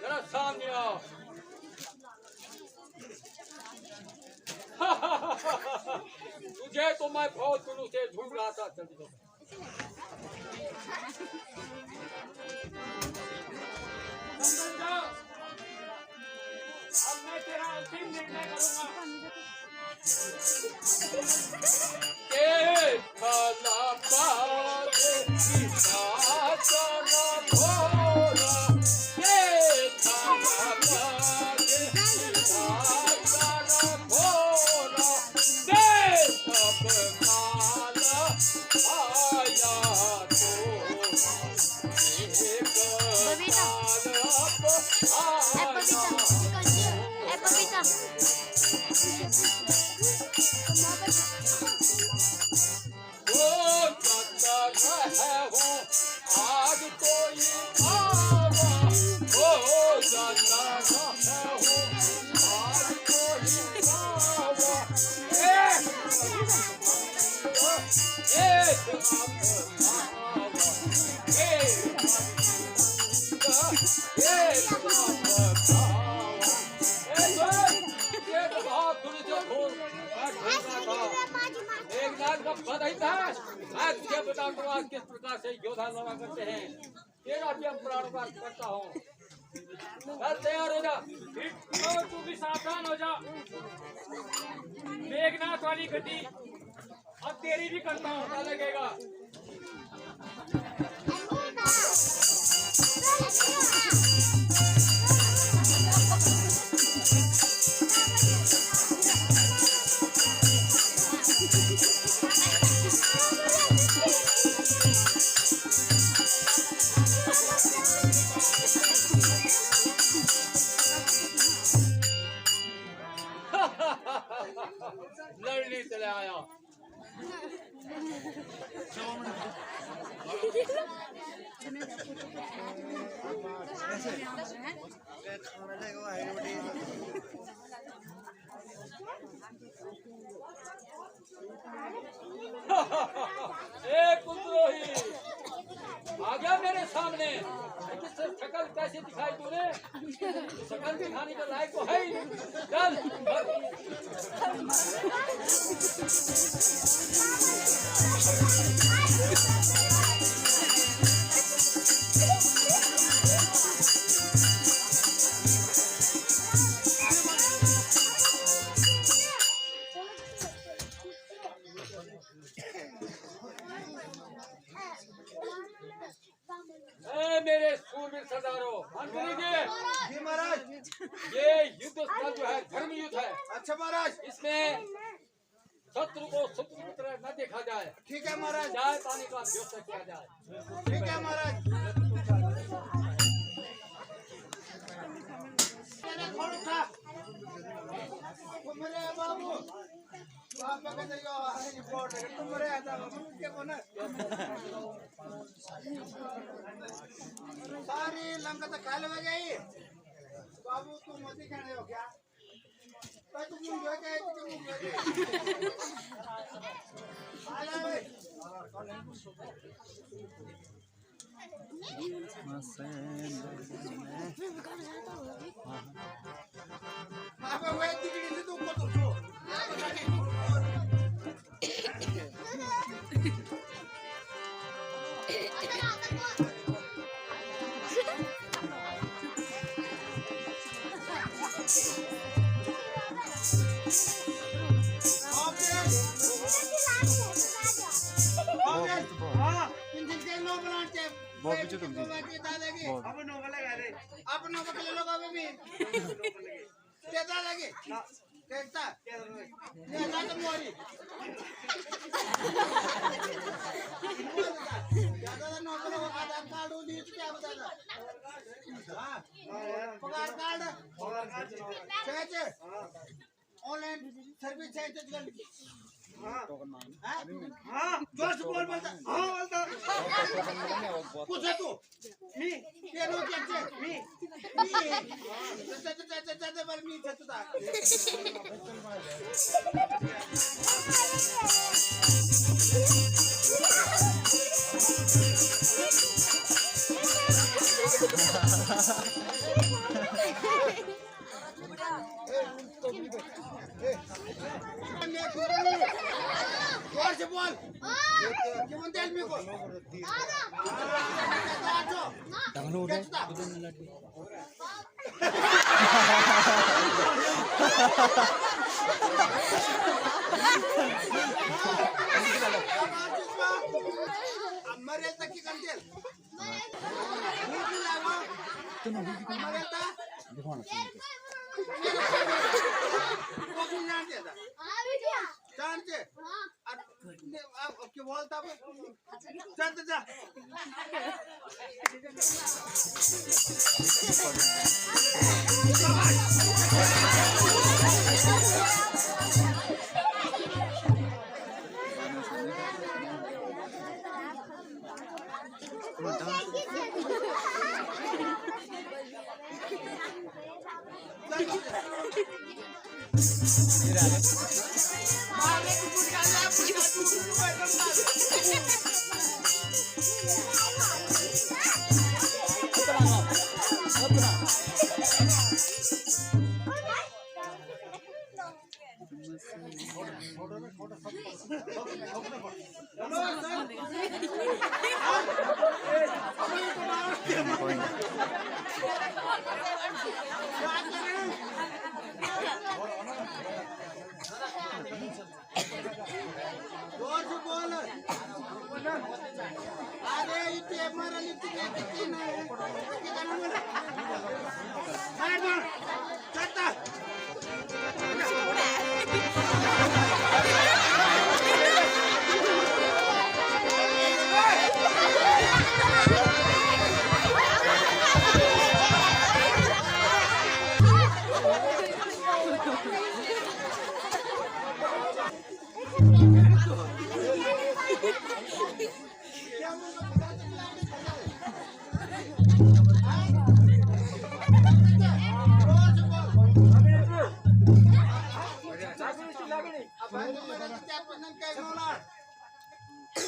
जरा सामने आओ तुझे तो मैं बहुत शुरू से ढूंढ रहा था जल्दी अब मैं तेरा अंतिम निर्णय करूंगा मैं तुझे बता दूं आज किस प्रकार से योद्धा लड़ा करते हैं। तेरा भी हम प्राणपात करता हूँ। कल तैयार हो जा। और तू भी सावधान हो जा। मेघनाथ वाली गति अब तेरी भी करता हूँ। क्या लगेगा? लड़ने चले आया एक कुलद्रोही आ गया मेरे सामने। किससे शक्ल कैसे दिखाई तूने? शक्ल दिखाने के लायक तो है ही नहीं। चल मेरे सूरवीर सरदारों, मंत्री जी महाराज, ये युद्ध स्थल जो है धर्म युद्ध है। अच्छा महाराज, इसमें शत्रु को शत्रु की तरह न देखा जाए। ठीक है महाराज। चाय पानी का व्यवस्था किया जाए। ठीक है महाराज। मेरे बाबू आप रिपोर्ट तुम सारी लंका तो खाली हो गई। बाबू तुम मत कहने हो क्या? तुम जो क्या ऑनलाइन सर्विस है जोर से बोल बोलता बोलता कुछ है तू मी ये लोग क्या मी मी बल मी छतुता जोर से बोल क्यों तेल में को डाउनलोड है मरेल तक की कंटेल मरेल ता जानते क्या बोलता चल जा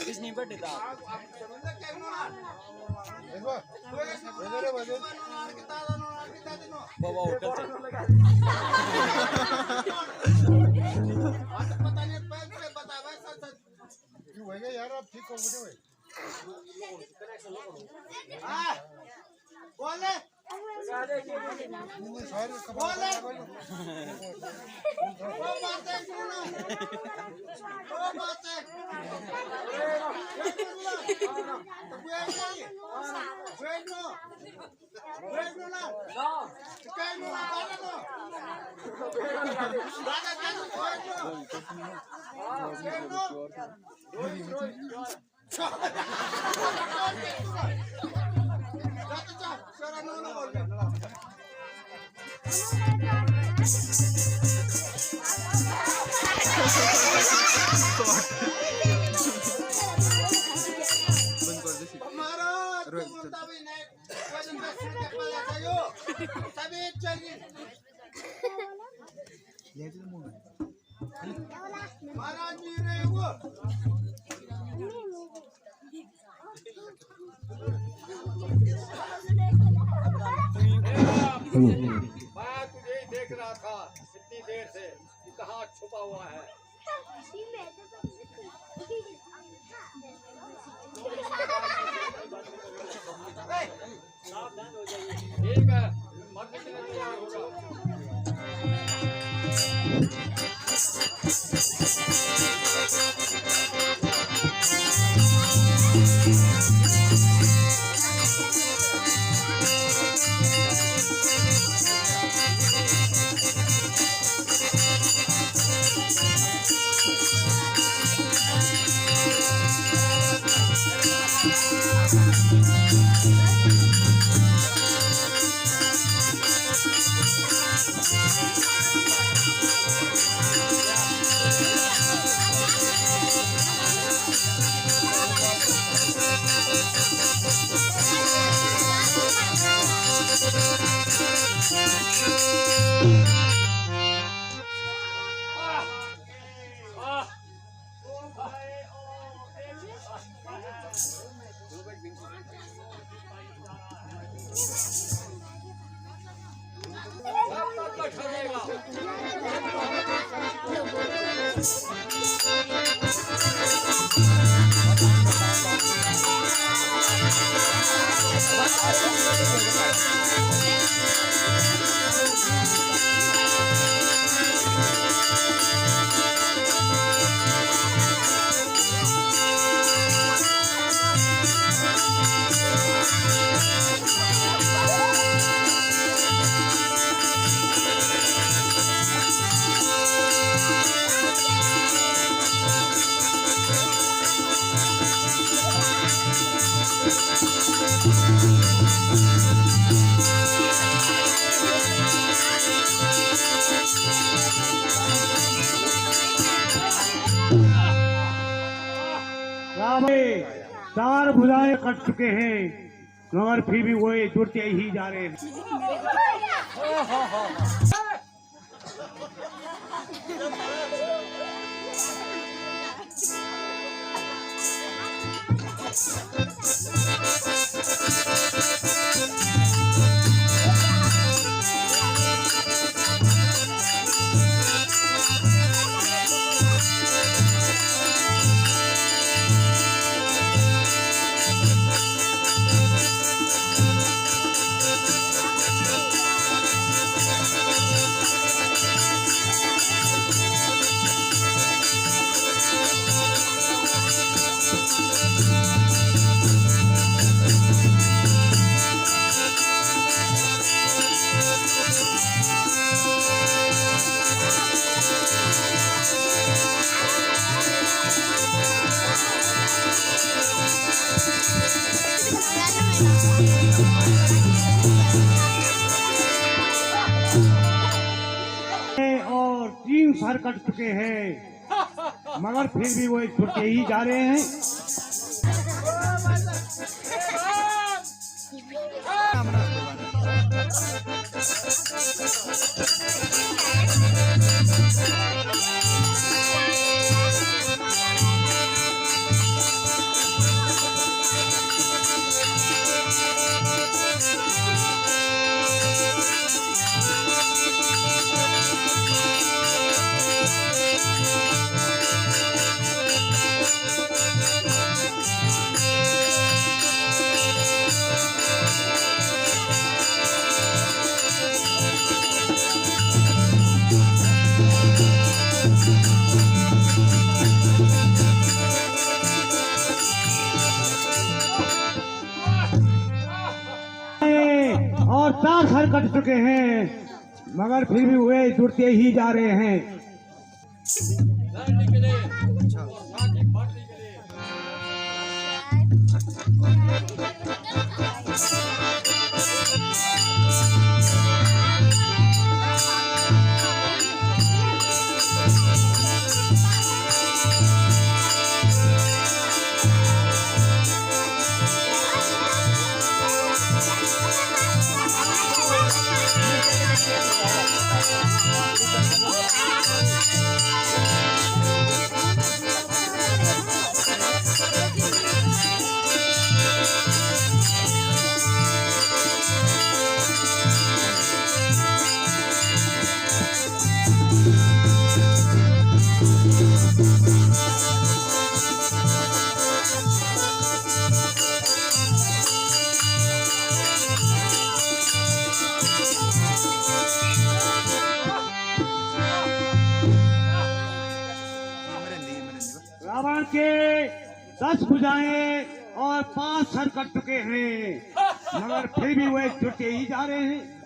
किसने बर्थडे था बाबा होटल से पता नहीं बता भाई सच क्यों होएगा यार आप ठीक हो गए हां बोले बोले वो बात है सुनो वो बात है महाराज जी रहे वो मैं तुझे ही देख रहा था इतनी देर से कि कहाँ छुपा हुआ है। ठीक है मरने के लिए तैयार होगा। चार भुजाएं कट चुके हैं मगर फिर भी वो जुड़ते ही जा रहे हैं। और 3 सर कट चुके हैं मगर फिर भी वो छुट्टे ही जा रहे हैं। 4 सर कट चुके हैं, मगर फिर भी वे जुड़ते ही जा रहे हैं। रावण के 10 भुजाएं और 5 सर कट चुके हैं, मगर फिर भी वे जुड़ते ही जा रहे हैं।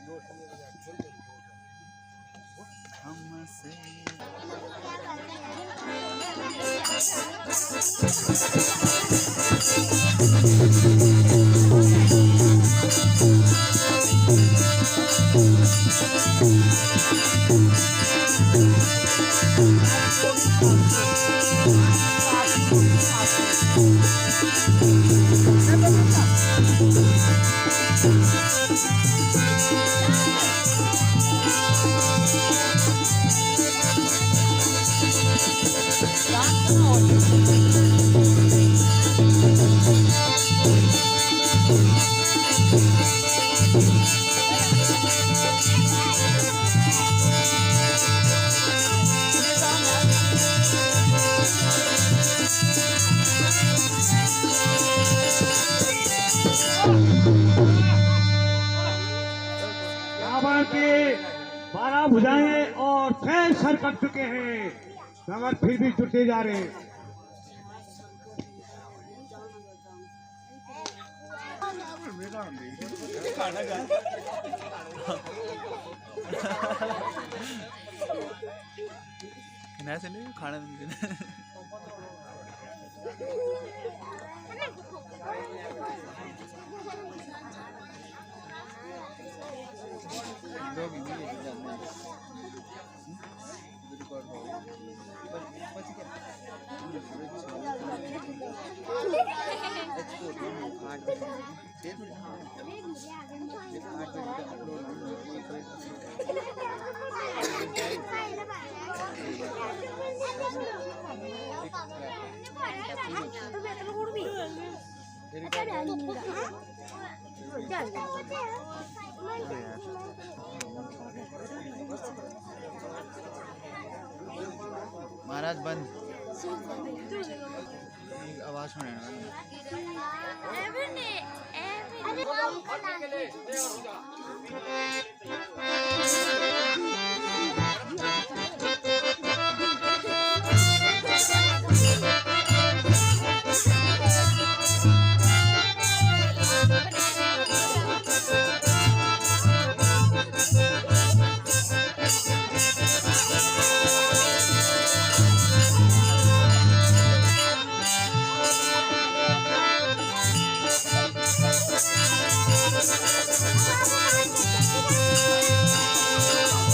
रावण के 12 भुजाएं और 6 सर कट चुके हैं, मगर फिर भी जुड़ते जा रहे हैं। खाना महाराज बंद आवाज सुने Thank you.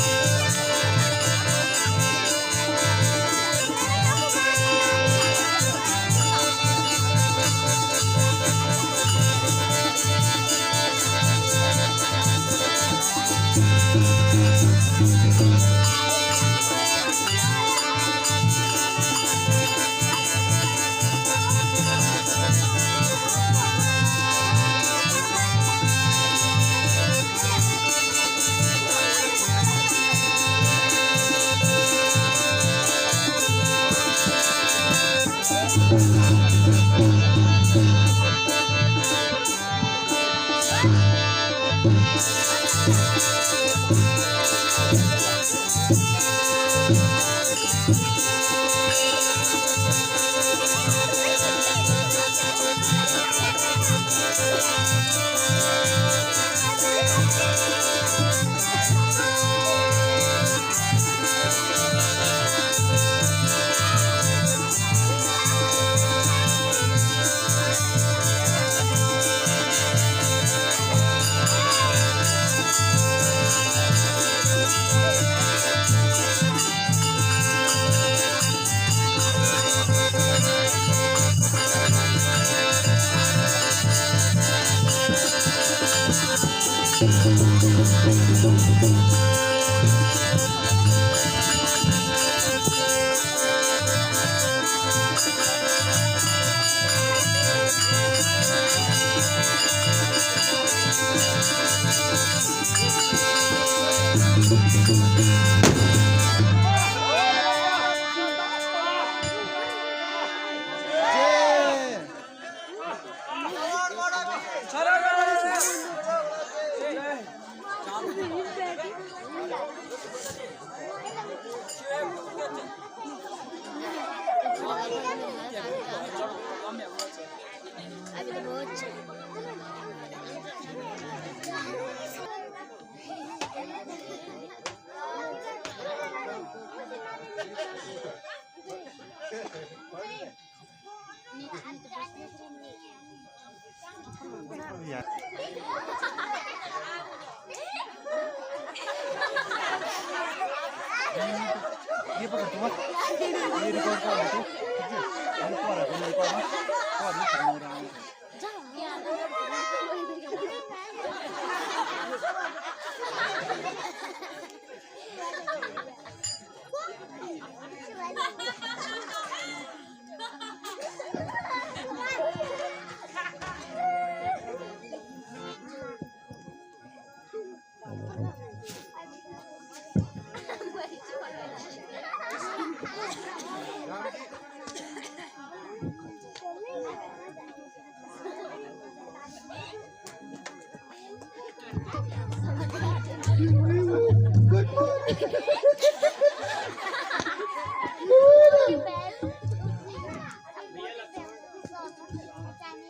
ये पकड़ तू मत, ये रिकॉर्ड कर तू, ठीक है? हम तो आ रहा है रिकॉर्ड मत, तो आदमी खड़ा हो रहा है।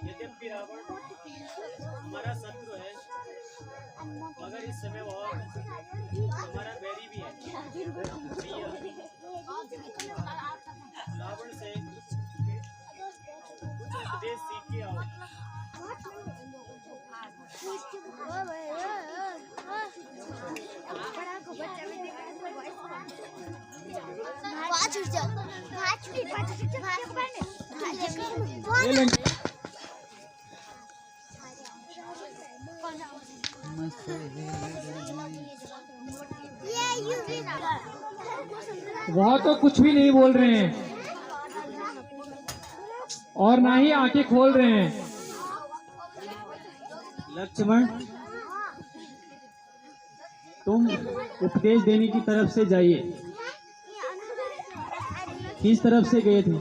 यद्यपि रावण हमारा शत्रु है, मगर इस समय वह हमारा बैरी भी है। रावण से कुछ उपदेश सीख के आओ। वह तो कुछ भी नहीं बोल रहे हैं और ना ही आंखें खोल रहे हैं। लक्ष्मण, तुम उपदेश देने की तरफ से जाइए। किस तरफ से गए थे?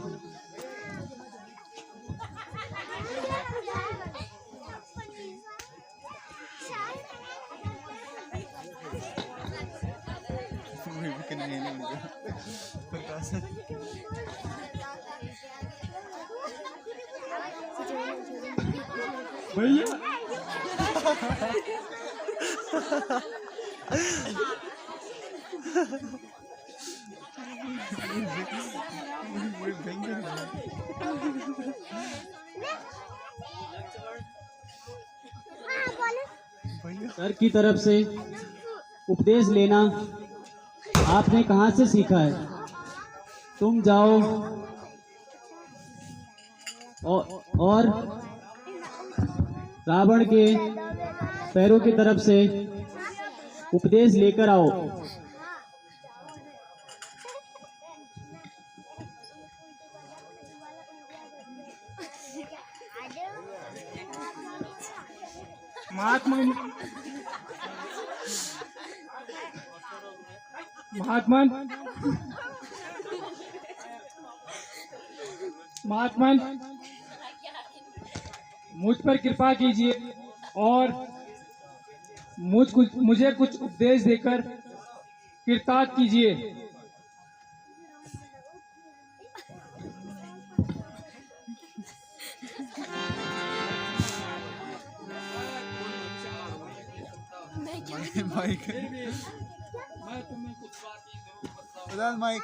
भैया सर की तरफ से उपदेश लेना आपने कहाँ से सीखा है? तुम जाओ और रावण के पैरों की तरफ से उपदेश लेकर आओ। महात्मन, मुझ पर कृपा कीजिए और मुझे कुछ उपदेश देकर कृतार्थ कीजिए। माइक उधर माइक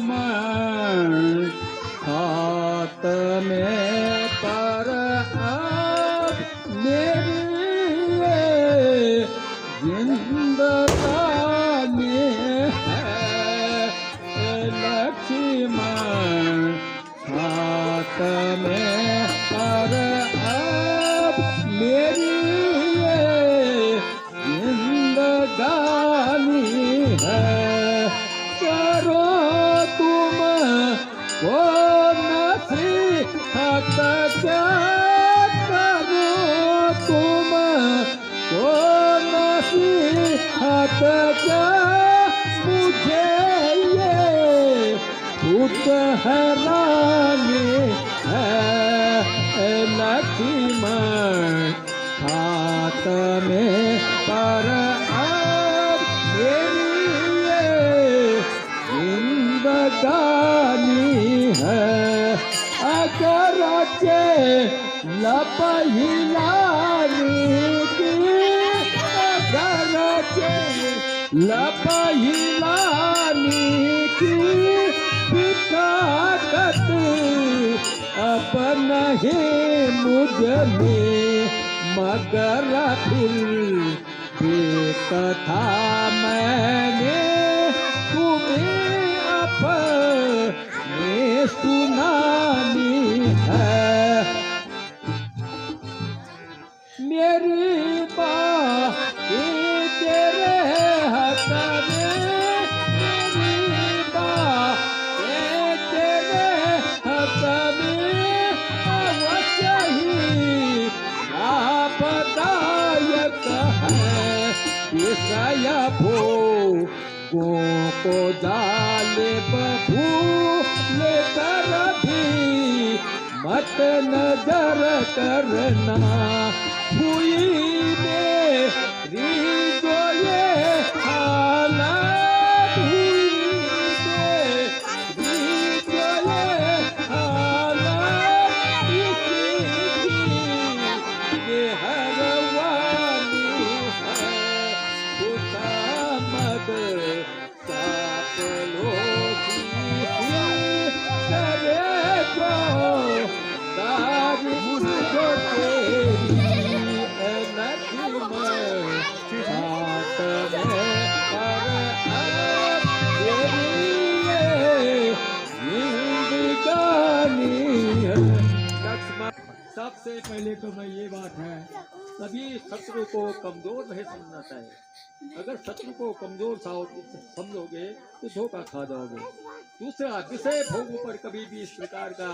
लक्ष्मण हाथ में पर मेरे जिंदगानी है। लक्ष्मण हाथ में पर मेरी जिंदगानी है। करो तुम वो नसीहत क्या करो तुम वो नसीहत क्या मुझे ये खुद हैरानी है। लक्ष्मण हाथ में पर जिंदगानी है। अगर लपहिलानी की अगर लपहिलानी की ताकत अब नहीं मुझ में, मगर फिर भी कथा मैंने तुम्हें अपने सुनानी है। मेरी बातें तेरे हक में, मेरी बातें तेरे हक में अवश्य ही लाभदायक है। विषय भोगों को जाले भूल कर भी मत नजर करना, हुई मेरी जो ये हालत, हुई मेरी जो ये हालत, इसी की मेहरबानी है। खुशामद सापलोसी करे जो तारीफ जो तेरी नजम हाथ में पर तेरी जिंदगानी है। सबसे पहले तो मैं ये बात है, सभी शत्रु को कमजोर नहीं समझना चाहिए। अगर शत्रु को कमजोर समझोगे तो धोखा खा जाओगे। दूसरा, विषय भोगों पर कभी भी इस प्रकार का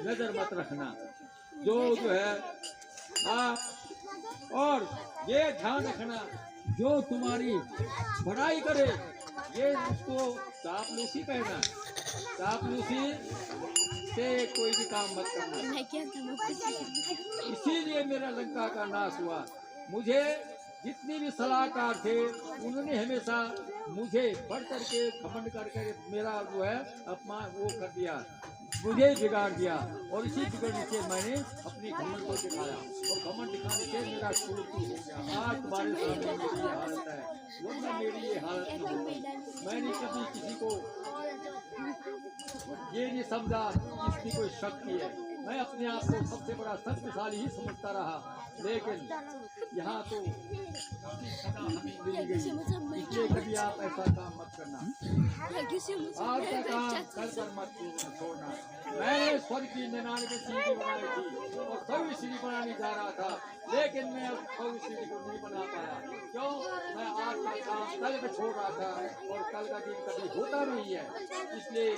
नजर मत रखना जो है और ये ध्यान रखना जो तुम्हारी बड़ाई करे ये उसको चापलूसी कहना। चापलूसी से कोई भी काम मत करना। इसीलिए मेरा लंका का नाश हुआ। मुझे जितने भी सलाहकार थे उन्होंने हमेशा मुझे बढ़ करके घमंड करके मेरा जो है अपमान वो कर दिया, मुझे बिगाड़ दिया। और इसी बिगड़ने से मैंने अपनी घमंड को दिखाया और घमंड दिखाने से मेरा शुरू हो गया। आज तुम्हारे सामने मेरी ये हालत है, वरना मेरी ये हालत न होती। मैंने कभी किसी को ये नहीं समझा कि इसकी कोई शक्ति है। मैं अपने आप को सबसे बड़ा शक्तिशाली ही समझता रहा, लेकिन यहाँ तो हमें मिल गई। इसलिए कभी आप ऐसा काम मत करना, आज का काम कर कर मत छोड़ना। मैंने स्वर्ग की 99 सीढ़ी बनाई थी और 100वीं सीढ़ी बनाने जा रहा था, लेकिन मैं 100वीं सीढ़ी को नहीं बना पाया। क्यों? मैं आज का काम कल में छोड़ रहा था और कल का दिन कभी होता नहीं है। इसलिए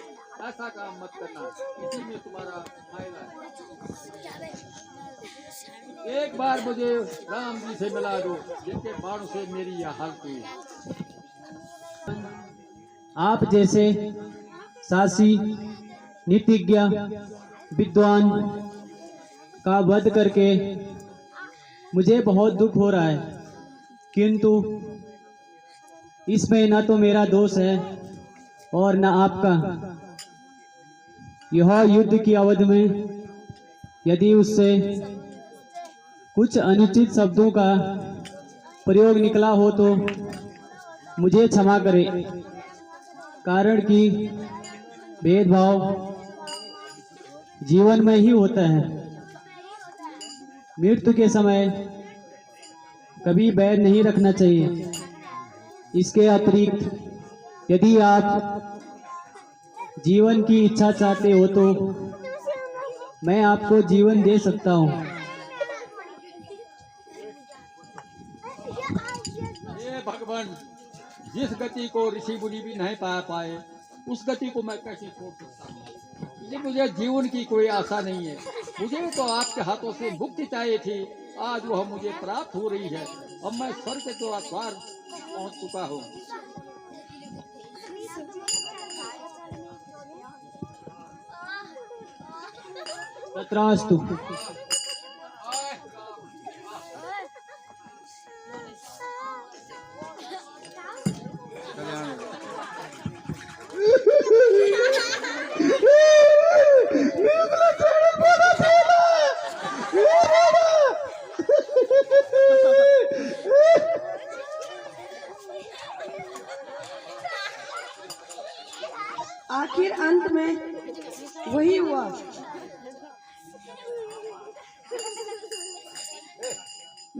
ऐसा काम मत करना, इसी में तुम्हारा फायदा है। एक बार मुझे राम जी से मिला दो जिनके बाणों से मेरी यह हालत हुई। आप जैसे साहसी नीतिज्ञ विद्वान का वध करके मुझे बहुत दुख हो रहा है, किंतु इसमें न तो मेरा दोष है और न आपका। यह युद्ध की अवधि में यदि उससे कुछ अनुचित शब्दों का प्रयोग निकला हो तो मुझे क्षमा करें, कारण कि भेदभाव जीवन में ही होता है। मृत्यु के समय कभी बैर नहीं रखना चाहिए। इसके अतिरिक्त यदि आप जीवन की इच्छा चाहते हो तो मैं आपको जीवन दे सकता हूँ। ये भगवान, जिस गति को ऋषि मुनि भी नहीं पा पाए उस गति को मैं कैसे छोड़ सकता हूँ? इसलिए मुझे जीवन की कोई आशा नहीं है। मुझे तो आपके हाथों से मुक्ति चाहिए थी, आज वह मुझे प्राप्त हो रही है। अब मैं स्वर्ग के द्वार पहुंच चुका हूँ। तत्रास्तु।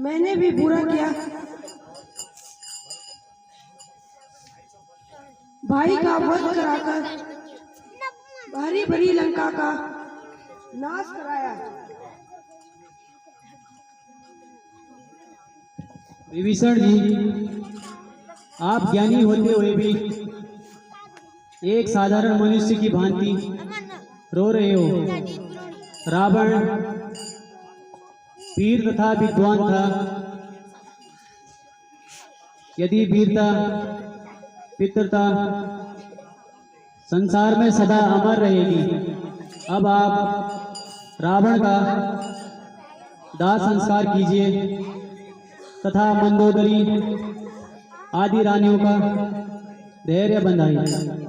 मैंने भी बुरा किया। भाई का वध कराकर भारी भरी लंका का नाश कराया। विभीषण जी, आप ज्ञानी होते हुए भी एक साधारण मनुष्य की भांति रो रहे हो। रावण वीर तथा विद्वान था। यदि वीरता पितृता संसार में सदा अमर रहेगी, अब आप रावण का दाह संस्कार कीजिए तथा मंदोदरी आदि रानियों का धैर्य बंधाइए।